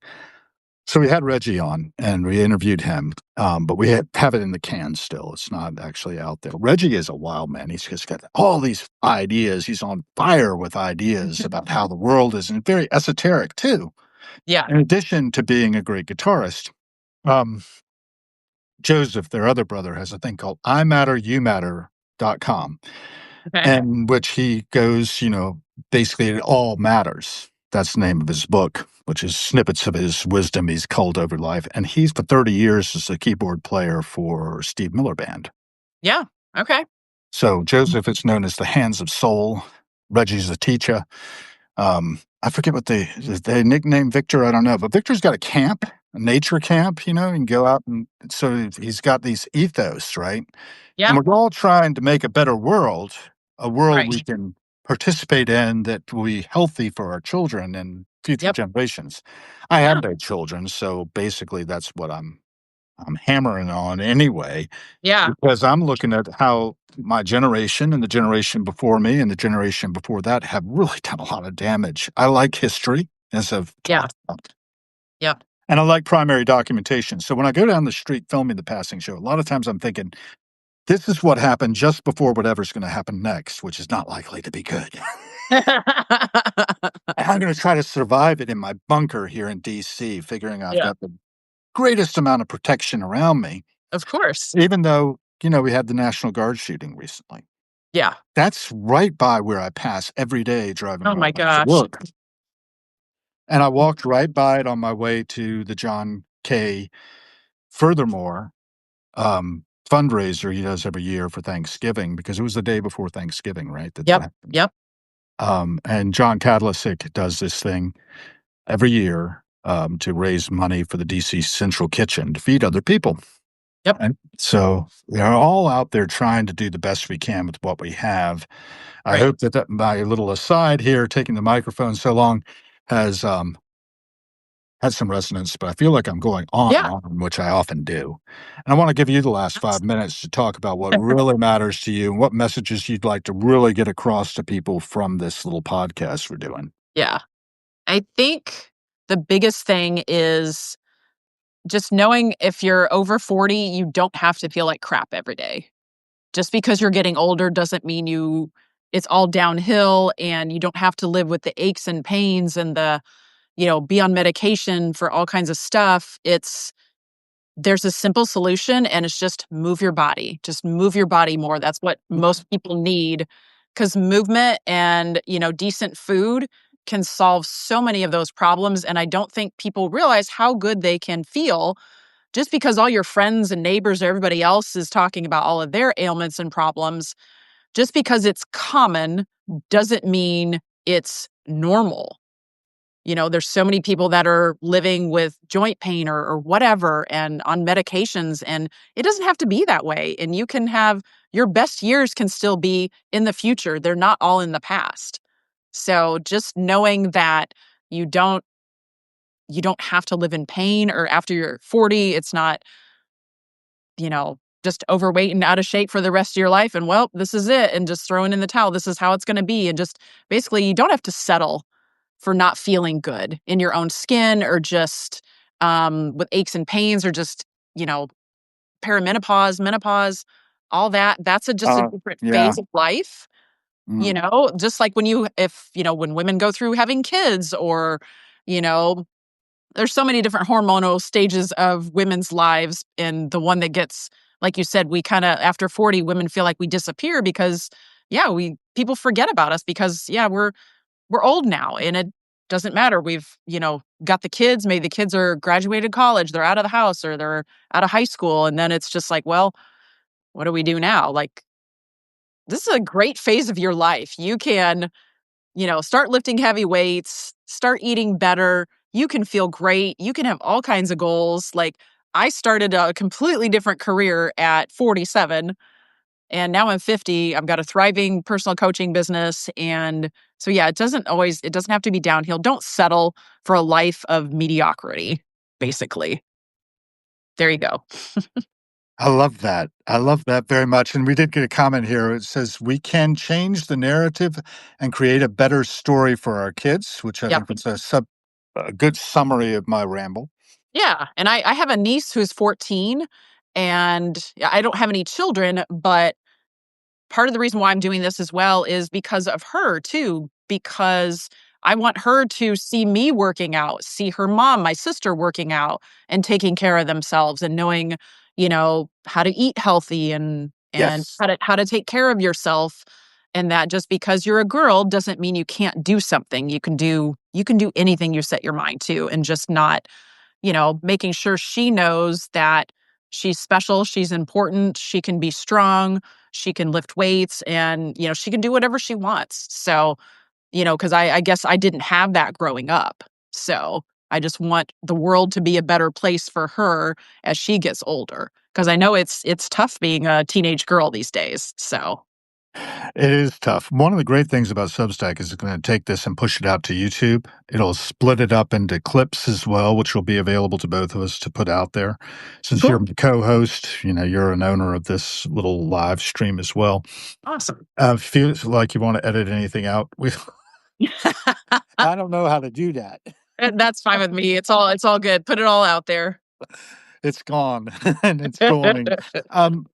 So we had Reggie on, and we interviewed him, but we have it in the can still. It's not actually out there. Reggie is a wild man. He's just got all these ideas. He's on fire with ideas about how the world is, and very esoteric too. Yeah, In addition to being a great guitarist, um, Joseph, their other brother, has a thing called imatteryoumatter.com, okay. in which he goes, basically it all matters. That's the name of his book, which is snippets of his wisdom he's culled over life. And he's for 30 years as a keyboard player for Steve Miller Band. Yeah, okay. So Joseph is known as the Hands of Soul. Reggie's the teacher. I forget what they nicknamed Victor. I don't know, but Victor's got a nature camp. You can go out, and so he's got these ethos, right? And Yeah, we're all trying to make a better world, a world we right. can participate in that will be healthy for our children and future Yep. generations. I have Yeah, no children, so basically that's what I'm hammering on anyway, yeah, because I'm looking at how my generation and the generation before me and the generation before that have really done a lot of damage. I like history, as I've yeah, talked about, yep. and I like primary documentation. So when I go down the street filming the passing show, a lot of times I'm thinking, this is what happened just before whatever's going to happen next, which is not likely to be good. And I'm going to try to survive it in my bunker here in DC, figuring I've Yeah, got the greatest amount of protection around me, of course. even though, we had the National Guard shooting recently. Yeah. That's right by where I pass every day driving Oh my around to gosh. work. And I walked right by it on my way to the John K. Furthermore fundraiser he does every year for Thanksgiving, because it was the day before Thanksgiving, right? That Yep, happened. yep. And John Kadlasick does this thing. every year to raise money for the DC Central Kitchen to feed other people. Yep. And so they're all out there trying to do the best we can with what we have. I Right. hope that my little aside here, taking the microphone so long, has had some resonance, but I feel like I'm going on and Yeah. on, which I often do. And I want to give you the last 5 minutes to talk about what really matters to you and what messages you'd like to really get across to people from this little podcast we're doing. Yeah. I think the biggest thing is just knowing if you're over 40, you don't have to feel like crap every day. Just because you're getting older doesn't mean it's all downhill and you don't have to live with the aches and pains and be on medication for all kinds of stuff. There's a simple solution and it's just move your body. Just move your body more. That's what most people need because movement and, decent food can solve so many of those problems. And I don't think people realize how good they can feel just because all your friends and neighbors or everybody else is talking about all of their ailments and problems. Just because it's common doesn't mean it's normal. There's so many people that are living with joint pain or whatever and on medications, and it doesn't have to be that way. And you can have your best years can still be in the future. They're not all in the past. So just knowing that you don't you don't have to live in pain or after you're 40, it's not, just overweight and out of shape for the rest of your life. And well, this is it. And just throwing in the towel. This is how it's going to be. And just basically, you don't have to settle for not feeling good in your own skin or just with aches and pains or just, you know, perimenopause, menopause, all that. That's just a different Yeah. phase of life. Mm. Just like when women go through having kids or, you know, there's so many different hormonal stages of women's lives. And the one that gets, like you said, we kind of, after 40, women feel like we disappear because, yeah, people forget about us because, yeah, we're old now and it doesn't matter. We've, got the kids. Maybe the kids are graduated college, they're out of the house or they're out of high school. And then it's just like, well, what do we do now? Like, this is a great phase of your life. You can, start lifting heavy weights, start eating better. You can feel great. You can have all kinds of goals. Like, I started a completely different career at 47 and now I'm 50. I've got a thriving personal coaching business. And so, yeah, it doesn't have to be downhill. Don't settle for a life of mediocrity, basically. There you go. I love that. I love that very much. And we did get a comment here. It says, we can change the narrative and create a better story for our kids, which I Yep. think was a good summary of my ramble. Yeah. And I have a niece who's 14 and yeah, I don't have any children, but part of the reason why I'm doing this as well is because of her too, because I want her to see me working out, see her mom, my sister working out and taking care of themselves and knowing, how to eat healthy and Yes. how to take care of yourself. And that just because you're a girl doesn't mean you can't do something. You can do anything you set your mind to and just not, making sure she knows that she's special, she's important, she can be strong, she can lift weights, and, she can do whatever she wants. So, because I guess I didn't have that growing up. So I just want the world to be a better place for her as she gets older. Because I know it's tough being a teenage girl these days. So It is tough. One of the great things about Substack is it's going to take this and push it out to YouTube. It'll split it up into clips as well, which will be available to both of us to put out there. Since you're cool. the co-host, you're an owner of this little live stream as well. Awesome. Feels like you want to edit anything out. I don't know how to do that. That's fine with me. It's all good. Put it all out there. It's gone and it's going. Um,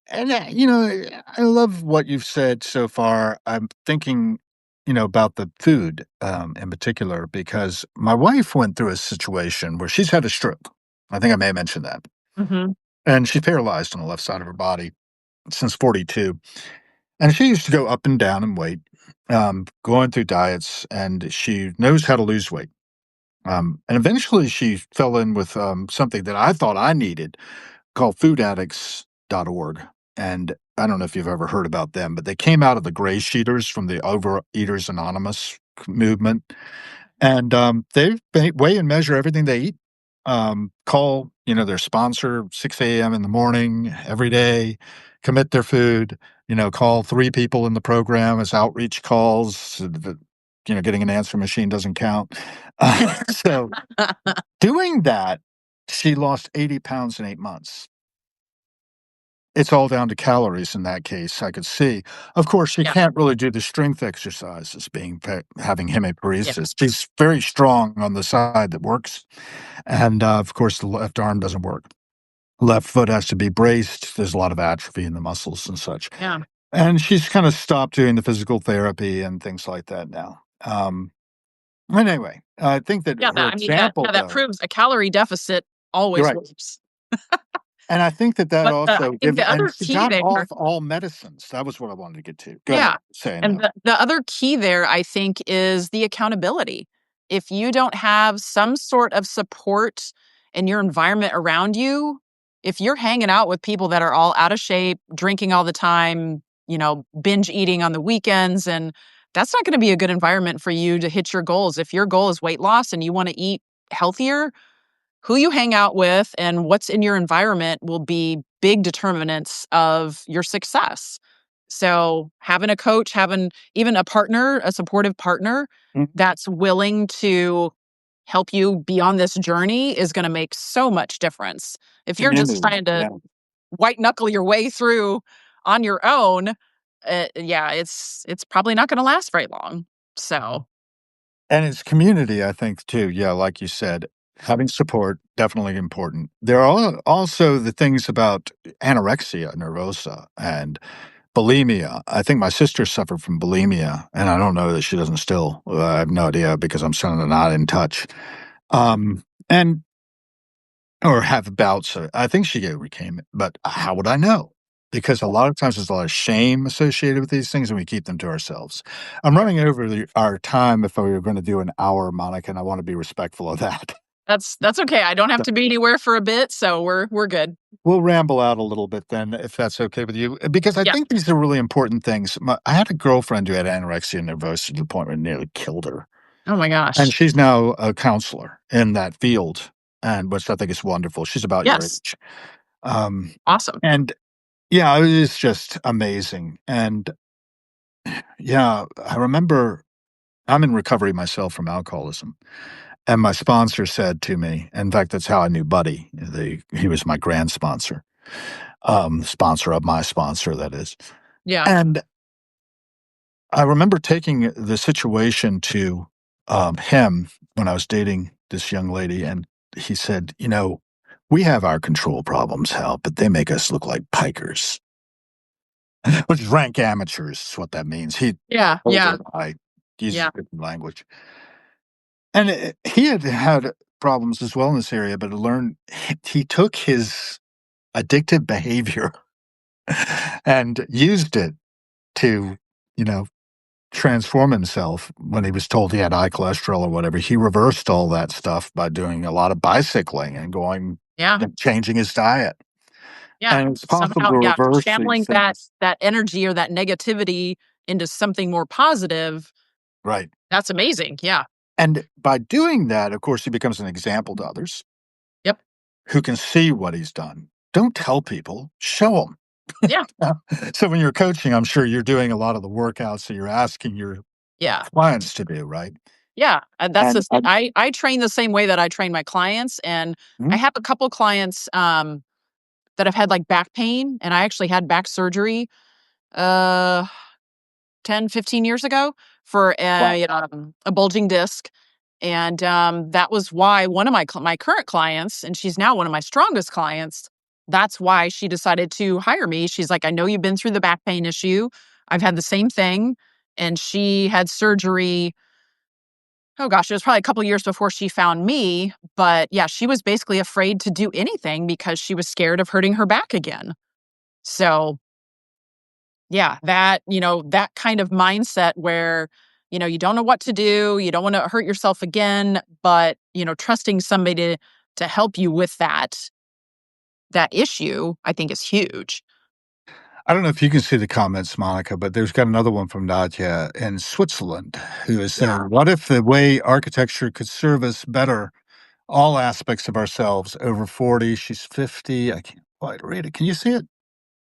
and I love what you've said so far. I'm thinking, about the food in particular because my wife went through a situation where she's had a stroke. I think I may have mentioned that, Hmm. and she's paralyzed on the left side of her body since 42. And she used to go up and down in weight, going through diets, and she knows how to lose weight. And eventually she fell in with something that I thought I needed called foodaddicts.org. And I don't know if you've ever heard about them, but they came out of the gray sheeters from the Overeaters Anonymous movement. And, they weigh and measure everything they eat, call, their sponsor 6 a.m. in the morning every day, commit their food, call 3 people in the program as outreach calls, so that, getting an answer machine doesn't count. So doing that, she lost 80 pounds in 8 months. It's all down to calories in that case, I could see. Of course, she Yeah, can't really do the strength exercises having yeah. hemiparesis. She's very strong on the side that works, and, of course, the left arm doesn't work. Left foot has to be braced. There's a lot of atrophy in the muscles and such. Yeah. And she's kinda stopped doing the physical therapy and things like that now. But anyway, I think that Yeah, her that I mean, that example, yeah, that though. proves a calorie deficit You're always right. works. And I think that that But, also I think gives, the and other she key got there off all medicines. That was what I wanted to get to. Go ahead, yeah, say and now. the other key there, I think, is the accountability. If you don't have some sort of support in your environment around you, if you're hanging out with people that are all out of shape, drinking all the time, binge eating on the weekends, and that's not gonna be a good environment for you to hit your goals. If your goal is weight loss and you wanna eat healthier, who you hang out with and what's in your environment will be big determinants of your success. So, having a coach, having even a partner, a supportive partner Mhm. that's willing to help you be on this journey is going to make so much difference. If you're just Community, trying to yeah. white knuckle your way through on your own, yeah, it's probably not going to last very long. So, And it's community, I think, too. Yeah, like you said, having support, definitely important. There are also the things about anorexia nervosa and bulimia. I think my sister suffered from bulimia, and I don't know that she doesn't still. I have no idea because I'm sort of not in touch. And or have bouts. I think she overcame it, but how would I know? Because a lot of times there's a lot of shame associated with these things, and we keep them to ourselves. I'm yep. running over our time if we were going to do an hour, Monica, and I want to be respectful of that. That's okay. I don't have to be anywhere for a bit, so we're good. We'll ramble out a little bit then, if that's okay with you, because I Yeah. think these are really important things. I had a girlfriend who had anorexia nervosa to the point where it nearly killed her. Oh my And gosh. she's now a counselor in that field, and which I think is wonderful. She's about your Yes. age. Um, Awesome. and yeah, it is just amazing. And yeah, I remember I'm in recovery myself from alcoholism. And my sponsor said to me, in fact, that's how I knew Buddy. He was my grand sponsor, sponsor of my sponsor, that is. Yeah. And I remember taking the situation to him when I was dating this young lady. And he said, we have our control problems, Hal, but they make us look like pikers. Which is rank amateurs is what that means. He Yeah. Yeah. over I uses Yeah. different language. And he had had problems as well in this area, but learned he took his addictive behavior and used it to, you know, transform himself when he was told he had high cholesterol or whatever. He reversed all that stuff by doing a lot of bicycling and Yeah. changing his diet. Yeah. And it's possible Somehow, to yeah, reverse these channeling things. that energy or that negativity into something more positive, Right. that's amazing. Yeah. And by doing that, of course, he becomes an example to others Yep. who can see what he's done. Don't tell people, show them. Yeah. So when you're coaching, I'm sure you're doing a lot of the workouts that you're asking your Yeah. clients to do, right? Yeah. And that's the And same. I train the same way that I train my clients. And I mhm, have a couple clients that have had like back pain. And I actually had back surgery uh 10, 15 years ago for wow. a bulging disc. And that was why one of my current clients, and she's now one of my strongest clients, that's why she decided to hire me. She's like, I know you've been through the back pain issue. I've had the same thing. And she had surgery. Oh gosh, it was probably a couple years before she found me. But yeah, she was basically afraid to do anything because she was scared of hurting her back again. So yeah, that kind of mindset where, you don't know what to do, you don't wanna hurt yourself again, but, trusting somebody to help you with that issue, I think is huge. I don't know if you can see the comments, Monica, but there's got another one from Nadia in Switzerland who is Yeah. saying, "What if the way architecture could serve us better all aspects of ourselves over 40?" She's 50. I can't quite read it. Can you see it?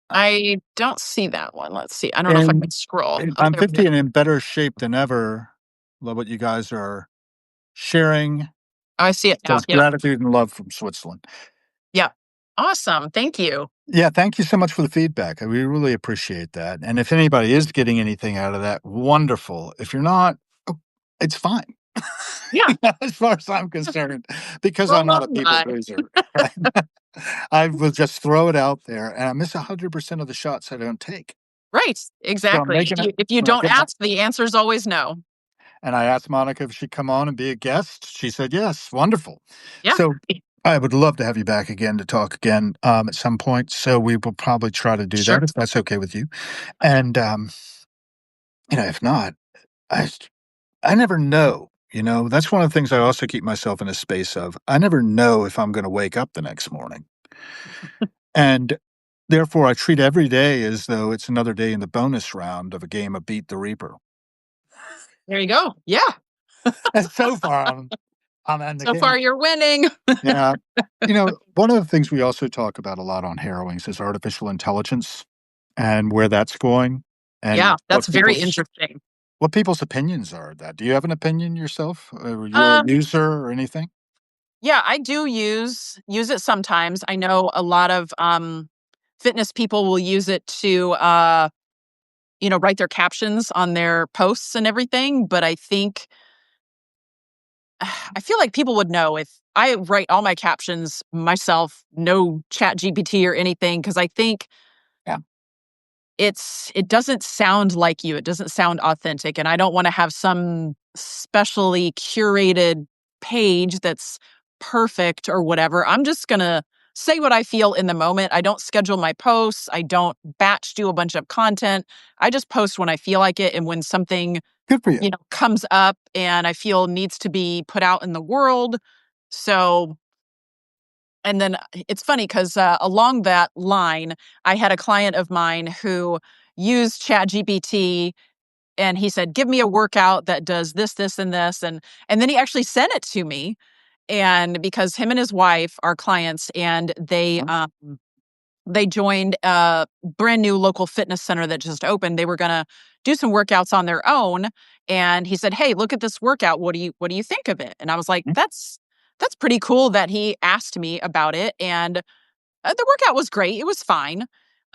I don't see that one. Let's see. I don't know if I can And scroll. Oh, I'm there we go. 50 and in better shape than ever. Love what you guys are sharing. Oh, I see it now. Says Yep. gratitude and love from Switzerland. Yep. Awesome. Thank you. Yeah, thank you so much for the feedback. We really appreciate that. And if anybody is getting anything out of that, wonderful. If you're not, oh, it's fine. Yeah. As far as I'm concerned, because For a I'm not a long people ride. pleaser. I will just throw it out there and I miss 100% of the shots I don't take. Right. So I'm Exactly. making it If you when I don't get back. ask, the answer is always no. And I asked Monica if she'd come on and be a guest. She said yes. Wonderful. Yeah. So I would love to have you back again to talk again at some point. So we will probably try to do Sure. that if that's okay with you. And if not, I I never know. That's one of the things I also keep myself in a space of. I never know if I'm going to wake up the next morning, and therefore I treat every day as though it's another day in the bonus round of a game of Beat the Reaper. There you go. Yeah. And so far, I'm in the So far, game. you're winning. Yeah. One of the things we also talk about a lot on Harrowings is artificial intelligence and where that's going Yeah. and That's very interesting. what people's opinions are of that. Do you have an opinion yourself? Or you're a Uh, user or anything? yeah, I do use it sometimes. I know a lot of fitness people will use it to write their captions on their posts and everything, but I think I feel like people would know if I write all my captions myself, no chat GPT or anything, because I think Yeah. it doesn't sound like you. It doesn't sound authentic. And I don't want to have some specially curated page that's perfect or whatever. I'm just gonna say what I feel in the moment. I don't schedule my posts. I don't batch do a bunch of content. I just post when I feel like it and when something Good for you. comes up and I feel needs to be put out in the world. So, and then it's funny because along that line, I had a client of mine who used ChatGPT and he said, "Give me a workout that does this, this, and this," and then he actually sent it to me. And because him and his wife are clients, and Huh? they joined a brand new local fitness center that just opened. They were gonna do some workouts on their own, and he said, "Hey, look at this workout. What do you think of it?" And I was like, Mm, "That's pretty cool that he asked me about it." And the workout was great. It was fine.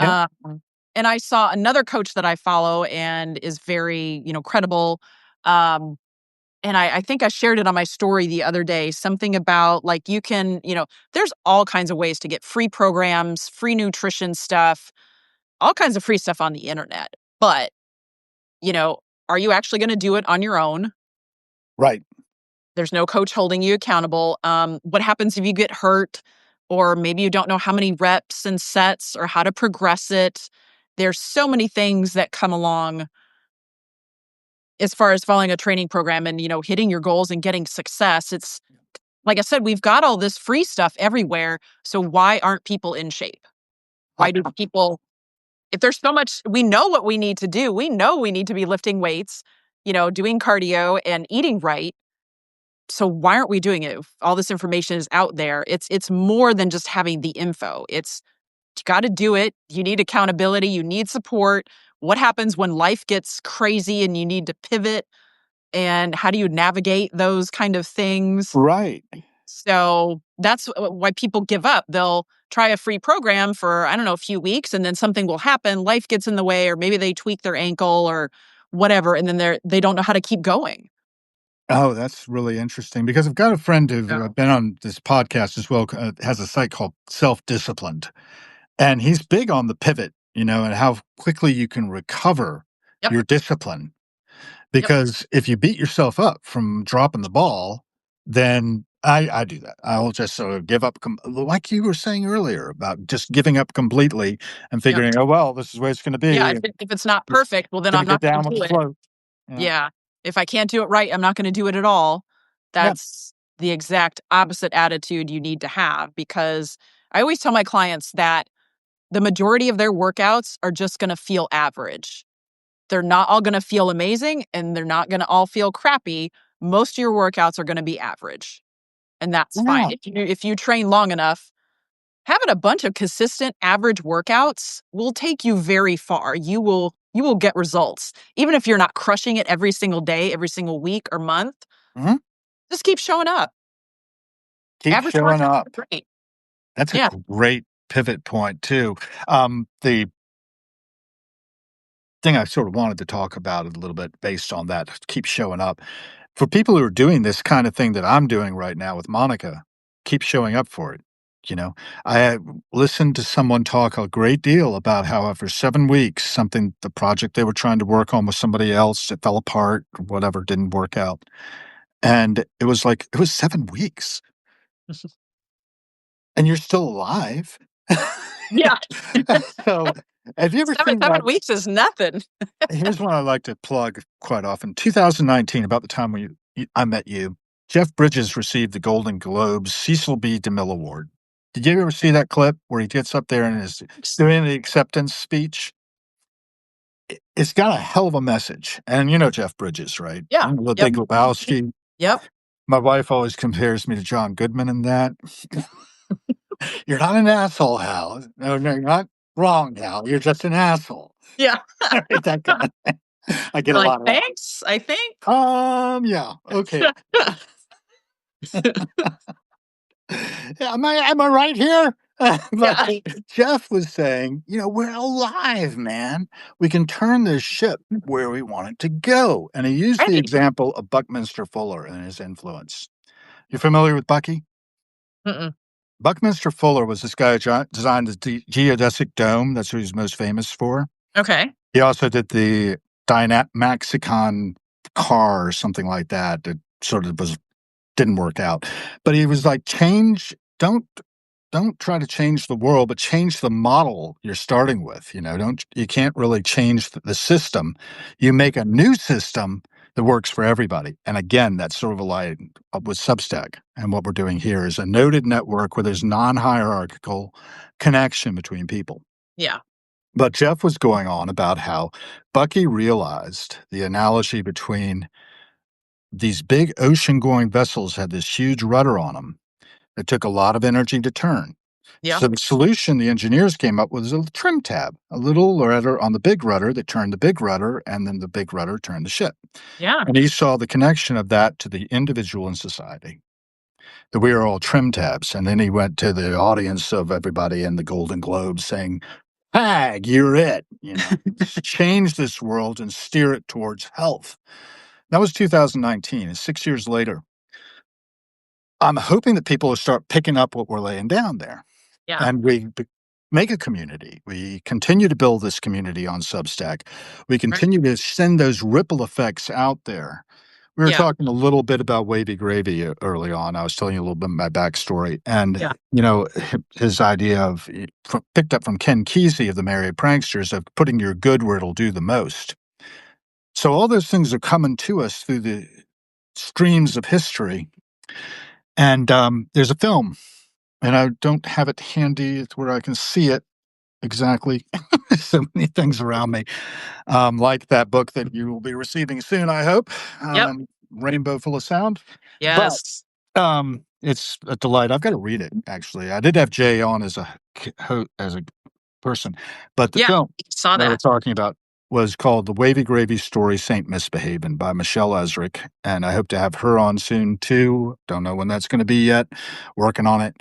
yeah. Um, and I saw another coach that I follow and is very, credible. Um, and I think I shared it on my story the other day, something about like you can, there's all kinds of ways to get free programs, free nutrition stuff, all kinds of free stuff on the internet. But, you know, are you actually going to do it on your own? Right. There's no coach holding you accountable. What happens if you get hurt or maybe you don't know how many reps and sets or how to progress it? There's so many things that come along as far as following a training program and, hitting your goals and getting success. It's like I said, we've got all this free stuff everywhere. So why aren't people in shape? I, Why do people, if there's so much, we know what we need to do. We know we need to be lifting weights, doing cardio and eating right. So why aren't we doing it? If all this information is out there. It's more than just having the info. It's you got to do it. You need accountability. You need support. What happens when life gets crazy and you need to pivot? And how do you navigate those kind of things? right. So that's why people give up. They'll try a free program for, I don't know, a few weeks, and then something will happen. Life gets in the way, or maybe they tweak their ankle or whatever, and then they don't know how to keep going. Oh, that's really interesting because I've got a friend who's So, been on this podcast as well, has a site called Self Disciplined. And he's big on the pivot, and how quickly you can recover yep, your discipline. yep, Because if you beat yourself up from dropping the ball, then I do that. I'll just sort of give up, like you were saying earlier about just giving up completely and yep. figuring, oh, well, this is the way it's going to Yeah, be. if it's not Just perfect, well, then going I'm to get not going down to with do the it. flow. Yeah. Yeah. If I can't do it right, I'm not going to do it at all. Yeah. That's the exact opposite attitude you need to have because I always tell my clients that the majority of their workouts are just going to feel average. They're not all going to feel amazing and they're not going to all feel crappy. Most of your workouts are going to be average, and that's fine. Yeah. If you train long enough, having a bunch of consistent average workouts will take you very far. You will get results. Even if you're not crushing it every single day, every single week or month, Mhm. just keep showing up. Keep Average showing workouts up. are great. That's a Yeah. great pivot point too. The thing I sort of wanted to talk about a little bit based on that, keep showing up. For people who are doing this kind of thing that I'm doing right now with Monica, keep showing up for it. You know, I listened to someone talk a great deal about how after 7 weeks, the project they were trying to work on with somebody else, it fell apart, or whatever, didn't work out. And it was like, it was 7 weeks and you're still alive. Yeah. So, have you ever Seven seen seven that? weeks is nothing. Here's one I like to plug quite often. 2019, about the time I met you, Jeff Bridges received the Golden Globes Cecil B. DeMille Award. Did you ever see that clip where he gets up there and is doing the acceptance speech? It's got a hell of a message. And you know Jeff Bridges, right? Yeah. You know, the Yep. Big Lebowski. Yep. My wife always compares me to John Goodman in that. You're not an asshole, Hal. No, no, you're not wrong, Hal. You're just an asshole. Yeah. Right, that kind of thing. I get You're a like, lot of that. thanks, I think. Yeah, okay. Am I right here? But Yeah. Jeff was saying, we're alive, man. We can turn this ship where we want it to go. And he used the Right. example of Buckminster Fuller and his influence. You familiar with Bucky? Mm-mm. Buckminster Fuller was this guy who designed the geodesic dome. That's what he's most famous for. Okay. He also did the Maxicon car or something like that. That sort of didn't work out. But he was like, don't try to change the world, but change the model you're starting with. You can't really change the system. You make a new system that works for everybody. And again, that's sort of a line with Substack. And what we're doing here is a noded network where there's non-hierarchical connection between people. Yeah. But Jeff was going on about how Bucky realized the analogy between these big ocean-going vessels had this huge rudder on them. It took a lot of energy to turn. Yeah. So the solution the engineers came up with was a trim tab, a little rudder on the big rudder that turned the big rudder, and then the big rudder turned the ship. Yeah. And he saw the connection of that to the individual in society, that we are all trim tabs. And then he went to the audience of everybody in the Golden Globes saying, Hag, you're it. Change this world and steer it towards health. That was 2019. And 6 years later, I'm hoping that people will start picking up what we're laying down there. Yeah. And make a community. We continue to build this community on Substack. We Right. continue to send those ripple effects out there. We were Yeah. talking a little bit about Wavy Gravy early on. I was telling you a little bit of my backstory. And, Yeah. his idea picked up from Ken Kesey of the Merry Pranksters of putting your good where it'll do the most. So all those things are coming to us through the streams of history. And there's a film, and I don't have it handy where I can see it exactly. So many things around me, like that book that you will be receiving soon, I hope, Yep. Rainbow Full of Sound. But Yes. it's a delight. I've got to read it, actually. I did have Jay on as a person, but the Yeah. film Saw that we're that. talking about was called The Wavy Gravy Story Saint Misbehavin' by Michelle Ezrick, and I hope to have her on soon too. Don't know when that's going to be yet. Working on it.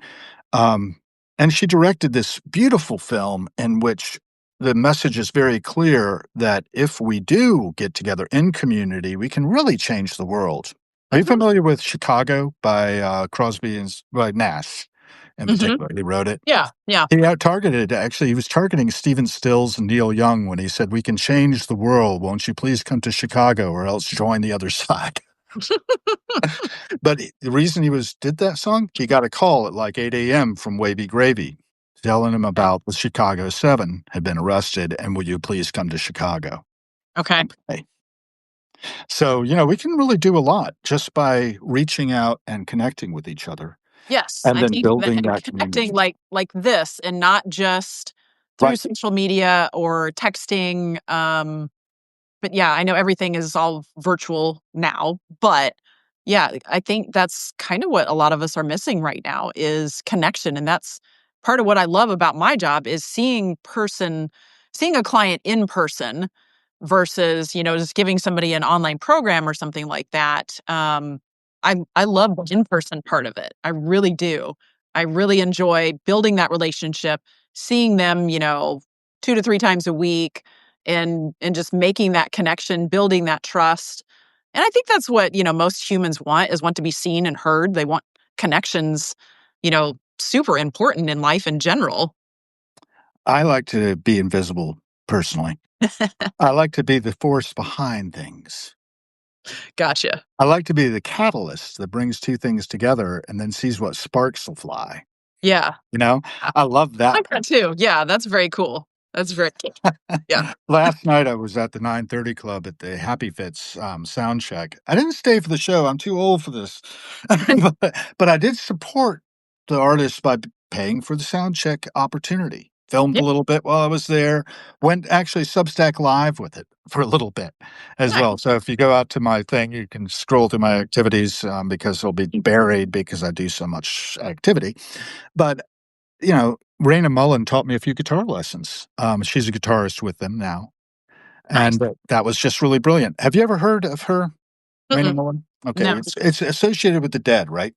Um, and she directed this beautiful film in which the message is very clear that if we do get together in community, we can really change the world. Are you Mhm. familiar with Chicago by Crosby and by Nash in Mhm. particular? He wrote it. Yeah. Yeah. He was targeting Stephen Stills and Neil Young when he said, "We can change the world. Won't you please come to Chicago or else join the other side?" But the reason did that song, he got a call at like 8 a.m. from Wavy Gravy telling him Okay. about the Chicago 7 had been arrested and would you please come to Chicago? Okay. Okay. So, we can really do a lot just by reaching out and connecting with each other Yes. and I then think that building and that connecting community. like this and not just through Right. social media or texting. But yeah, I know everything is all virtual now, but yeah, I think that's kind of what a lot of us are missing right now is connection. And that's part of what I love about my job is seeing a client in person versus, just giving somebody an online program or something like that. I love the in-person part of it. I really do. I really enjoy building that relationship, seeing them, 2 to 3 times a week and just making that connection, building that trust. And I think that's what, most humans want to be seen and heard. They want connections, super important in life in general. I like to be invisible personally. I like to be the force behind things. Gotcha. I like to be the catalyst that brings two things together and then sees what sparks will fly. Yeah. You know, I I love that. like that too. Yeah, that's very cool. That's very cool. Yeah. Last night I was at the 9:30 club at the Happy Fits sound check. I didn't stay for the show. I'm too old for this. but I did support the artist by paying for the sound check opportunity. Filmed Yeah, a little bit while I was there. Went actually Substack live with it for a little bit as nice. well. So if you go out to my thing, you can scroll through my activities because it'll be buried because I do so much activity. But Raina Mullen taught me a few guitar lessons. She's a guitarist with them now, Nice. and that was just really brilliant. Have you ever heard of her, Raina Mm-mm. Mullen? Okay, No. it's associated with the dead, right?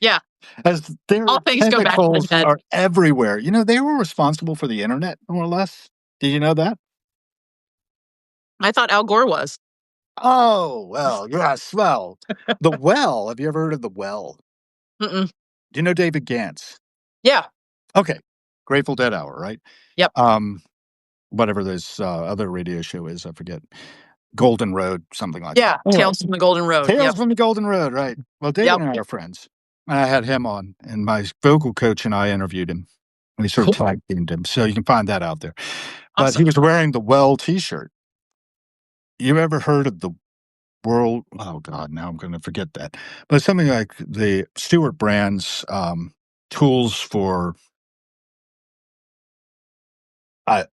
Yeah. As All their things go back to the tentacles dead. are everywhere. They were responsible for the internet, more or less. Did you know that? I thought Al Gore was. Oh, well, yes. Well, the Well. Have you ever heard of the Well? Mm-mm. Do you know David Gantz? Yeah. Okay, Grateful Dead Hour, right? Yep. Um, Whatever this other radio show is, I forget. Golden Road, something like that. Yeah. Anyway, Tales from the Golden Road. Tales Yep. from the Golden Road, right. Well, David Yep. and I are friends. And I had him on, and my vocal coach and I interviewed him. We sort of Cool. tag teamed him, so you can find that out there. But he Awesome. was wearing the Well T-shirt. You ever heard of the World? Oh God, now I'm going to forget that. But it's something like the Stewart Brand's tools for. I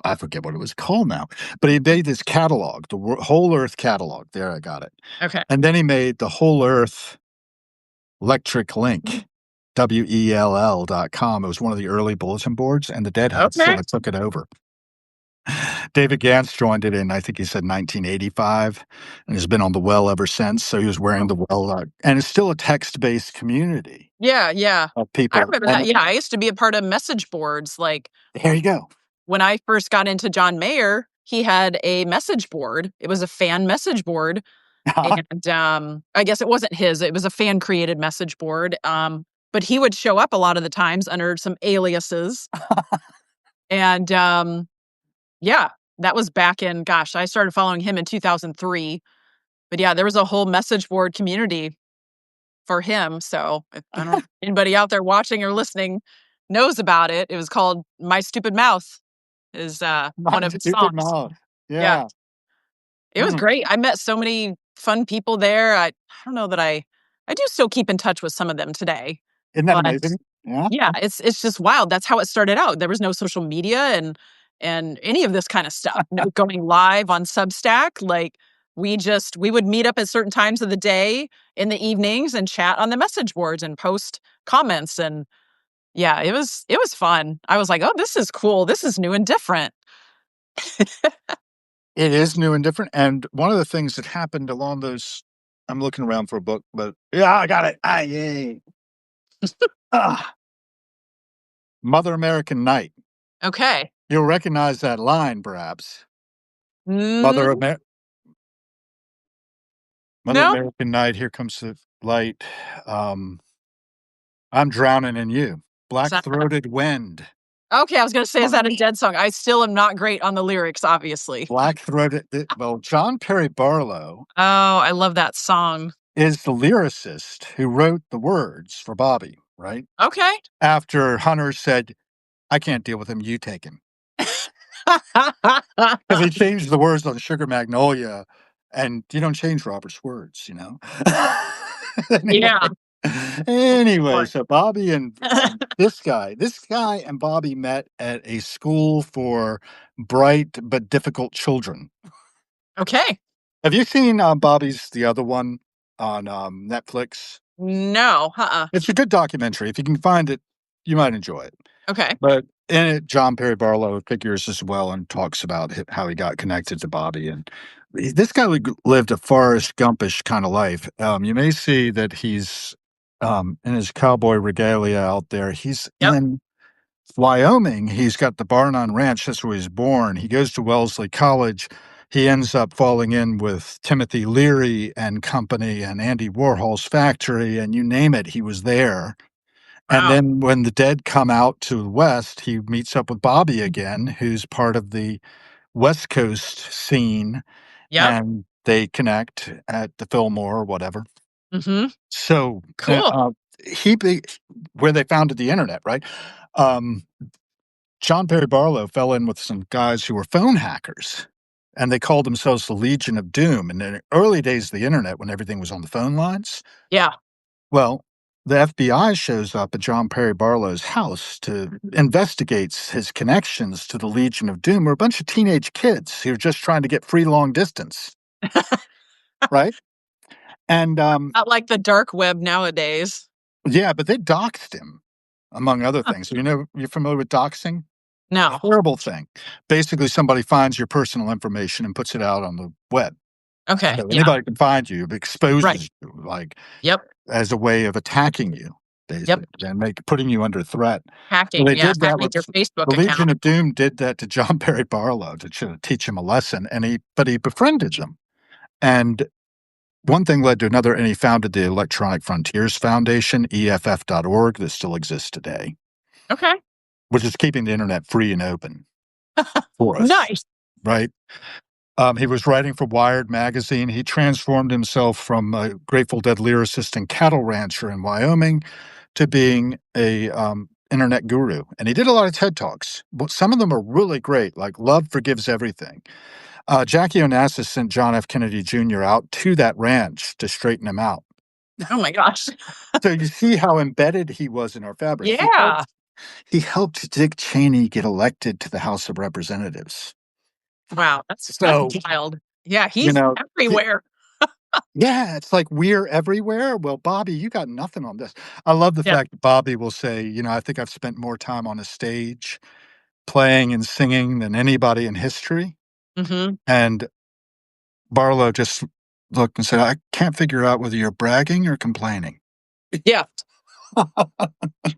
I forget what it was called now, but he made this catalog, the Whole Earth catalog. There, I got it. Okay. And then he made the Whole Earth Electric Link, WELL.com. It was one of the early bulletin boards, and the Deadheads Okay. took it over. David Gantz joined it in, I think he said 1985, and has been on the Well ever since. So he was wearing the Well, and it's still a text-based community Yeah. Yeah. of I people. remember that. And Yeah. I used to be a part of message boards. Like here you go. when I first got into John Mayer, he had a message board. It was a fan message board. And I guess it wasn't his, it was a fan created message board. But he would show up a lot of the times under some aliases. And yeah, that was back in, gosh, I started following him in 2003. But yeah, there was a whole message board community for him. So if, I don't know if anybody out there watching or listening knows about it. It was called My Stupid Mouth is one My of his stupid songs. mouth. Yeah. Yeah. It was Mm. great. I met so many fun people there. I don't know that I do still keep in touch with some of them today. Isn't that But amazing? Yeah. yeah, it's just wild. That's how it started out. There was no social media and any of this kind of stuff. No going live on Substack. Like we would meet up at certain times of the day in the evenings and chat on the message boards and post comments and yeah, it was fun. I was like, "Oh, this is cool. This is new and different." It is new and different. And one of the things that happened along those, I'm looking around for a book, but yeah, I got it. Ah, yay. Ah, Mother American Night. Okay. You'll recognize that line, perhaps. Mother, Mm, Mother no? American Night, here comes the light. Um, I'm drowning in you. Is Black that throated wind. Okay, I was gonna say, is that a Dead song? I still am not great on the lyrics, obviously. Black throated. Well, John Perry Barlow Oh, I love that song. is the lyricist who wrote the words for Bobby, right? Okay. After Hunter said, I can't deal with him, you take him. Because he changed the words on Sugar Magnolia, and you don't change Robert's words, Yeah. Anyway, Anyway, Boy. so Bobby and this guy and Bobby met at a school for bright but difficult children. Okay. Have you seen Bobby's the other one on Netflix? No. Uh-uh. It's a good documentary. If you can find it, you might enjoy it. Okay. But in it, John Perry Barlow figures as well and talks about how he got connected to Bobby. And this guy lived a Forrest Gumpish kind of life. You may see that he's in his cowboy regalia out there. He's Yep. in Wyoming. He's got the Barnon Ranch. That's where he's born. He goes to Wellesley College. He ends up falling in with Timothy Leary and company and Andy Warhol's factory, and you name it, he was there. And Wow. then when the Dead come out to the West, he meets up with Bobby again, who's part of the West Coast scene, Yep. and they connect at the Fillmore or whatever. Mhm. So, Cool. he be where they founded the internet, right? Um, John Perry Barlow fell in with some guys who were phone hackers, and they called themselves the Legion of Doom. In the early days of the internet, when everything was on the phone lines, Yeah. well, the FBI shows up at John Perry Barlow's house to investigates his connections to the Legion of Doom. We're a bunch of teenage kids who are just trying to get free long distance, right? And Not like the dark web nowadays. yeah, but they doxed him, among other things. So, you're familiar with doxing? No. Horrible thing. Basically, somebody finds your personal information and puts it out on the web. Okay. So Yeah. anybody can find you, Right. exposes you, like Yep. as a way of attacking you, Yep. basically, and putting you under threat. Well, Hacking. they Yeah. did that Hacking with your Facebook the account. Legion of Doom did that to John Perry Barlow to teach him a lesson, and he befriended them. And one thing led to another, and he founded the Electronic Frontiers Foundation, EFF.org, that still exists today, Okay. which is keeping the internet free and open for us, Nice. right? He was writing for Wired magazine. He transformed himself from a Grateful Dead lyricist and cattle rancher in Wyoming to being a internet guru. And he did a lot of TED Talks. But some of them are really great, like Love Forgives Everything. Jackie Onassis sent John F. Kennedy Jr. out to that ranch to straighten him out. Oh my gosh. So you see how embedded he was in our fabric. Yeah. He helped Dick Cheney get elected to the House of Representatives. Wow. That's So, wild. Yeah. you He's know, everywhere. yeah, it's like we're everywhere. Well, Bobby, you got nothing on this. I love the Yep. fact that Bobby will say, I think I've spent more time on a stage playing and singing than anybody in history. Hmm. And Barlow just looked and said, I can't figure out whether you're bragging or complaining. Yeah.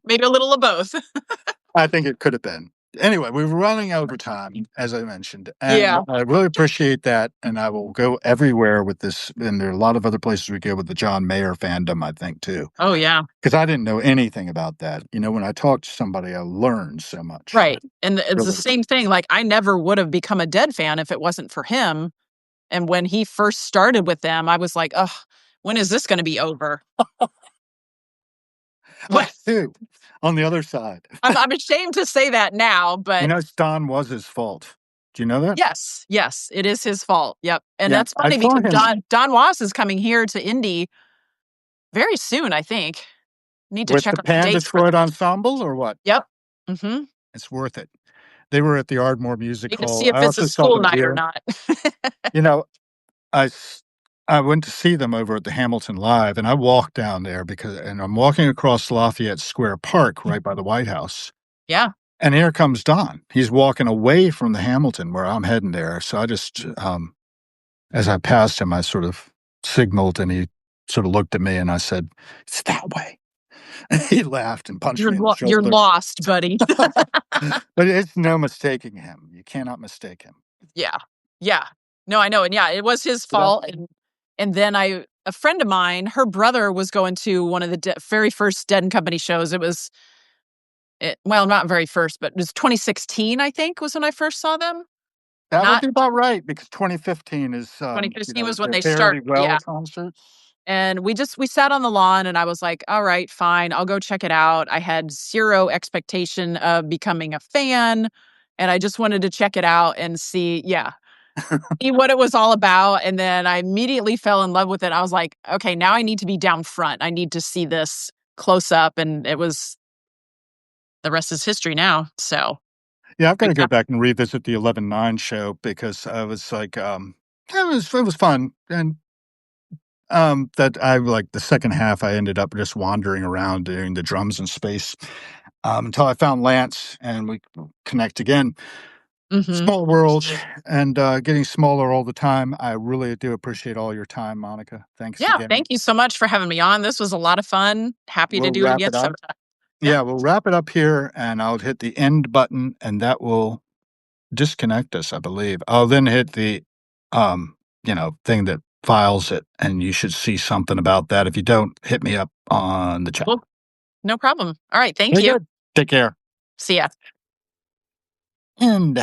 Maybe a little of both. I think it could have been. Anyway, we were running over time, as I mentioned, and Yeah. I really appreciate that. And I will go everywhere with this. And there are a lot of other places we go with the John Mayer fandom, I think, too. Oh yeah. Because I didn't know anything about that. When I talked to somebody, I learned so much. Right. And it's the Really. same thing. Like I never would have become a Dead fan if it wasn't for him. And when he first started with them, I was like, "Ugh, when is this going to be over?" I But too, on the other side. I'm ashamed to say that now, but Don was his fault. Do you know that? yes, yes, it is his fault. Yep. And Yeah, that's I funny saw because him Don Was is coming here to Indy very soon, I think. Need to with check the on the Pan dates for Detroit that. Ensemble or what? Yep. Mhm. It's worth it. They were at the Ardmore Music Need to Hall. see if I it's a also saw school them night or here. not. You know, I s I went to see them over at the Hamilton Live, and I walked down there and I'm walking across Lafayette Square Park right by the White House, Yeah. and here comes Don. He's walking away from the Hamilton where I'm heading there, so I just, as I passed him, I sort of signaled, and he sort of looked at me, and I said, "It's that way." He laughed and punched me in the You're shoulder. lost, buddy. But it's no mistaking him. You cannot mistake him. Yeah. Yeah. No, I know, and yeah, it was his So that fault, and then a friend of mine, her brother was going to one of the very first Dead and Company shows. Well, not very first, but it was 2016, I think, was when I first saw them. that would Not be about right because 2015 is, 2015 was when their they Fare Thee started, Well yeah, concerts. and we sat on the lawn, and I was like, "All right, fine, I'll go check it out." I had 0 expectation of becoming a fan, and I just wanted to check it out and see what it was all about, and then I immediately fell in love with it. I was like, "Okay, now I need to be down front. I need to see this close up, and the rest is history now. So Yeah, I've gotta great go job. back and revisit the 11:9 show because I was like, it was fun, and, that I like the second half, I ended up just wandering around doing the drums in space, until I found Lance and we connect again. Mhm. Small world and, getting smaller all the time. I really do appreciate all your time, Monica. Thanks Yeah, again. thank you so much for having me on. This was a lot of fun. Happy to We'll do it wrap again it up. sometime. Yeah. Yeah, we'll wrap it up here, and I'll hit the end button, and that will disconnect us, I believe. I'll then hit the, thing that files it, and you should see something about that. If you don't, hit me up on the chat. Cool. No problem. All right. Thank Very you. good. Take care. See ya. End.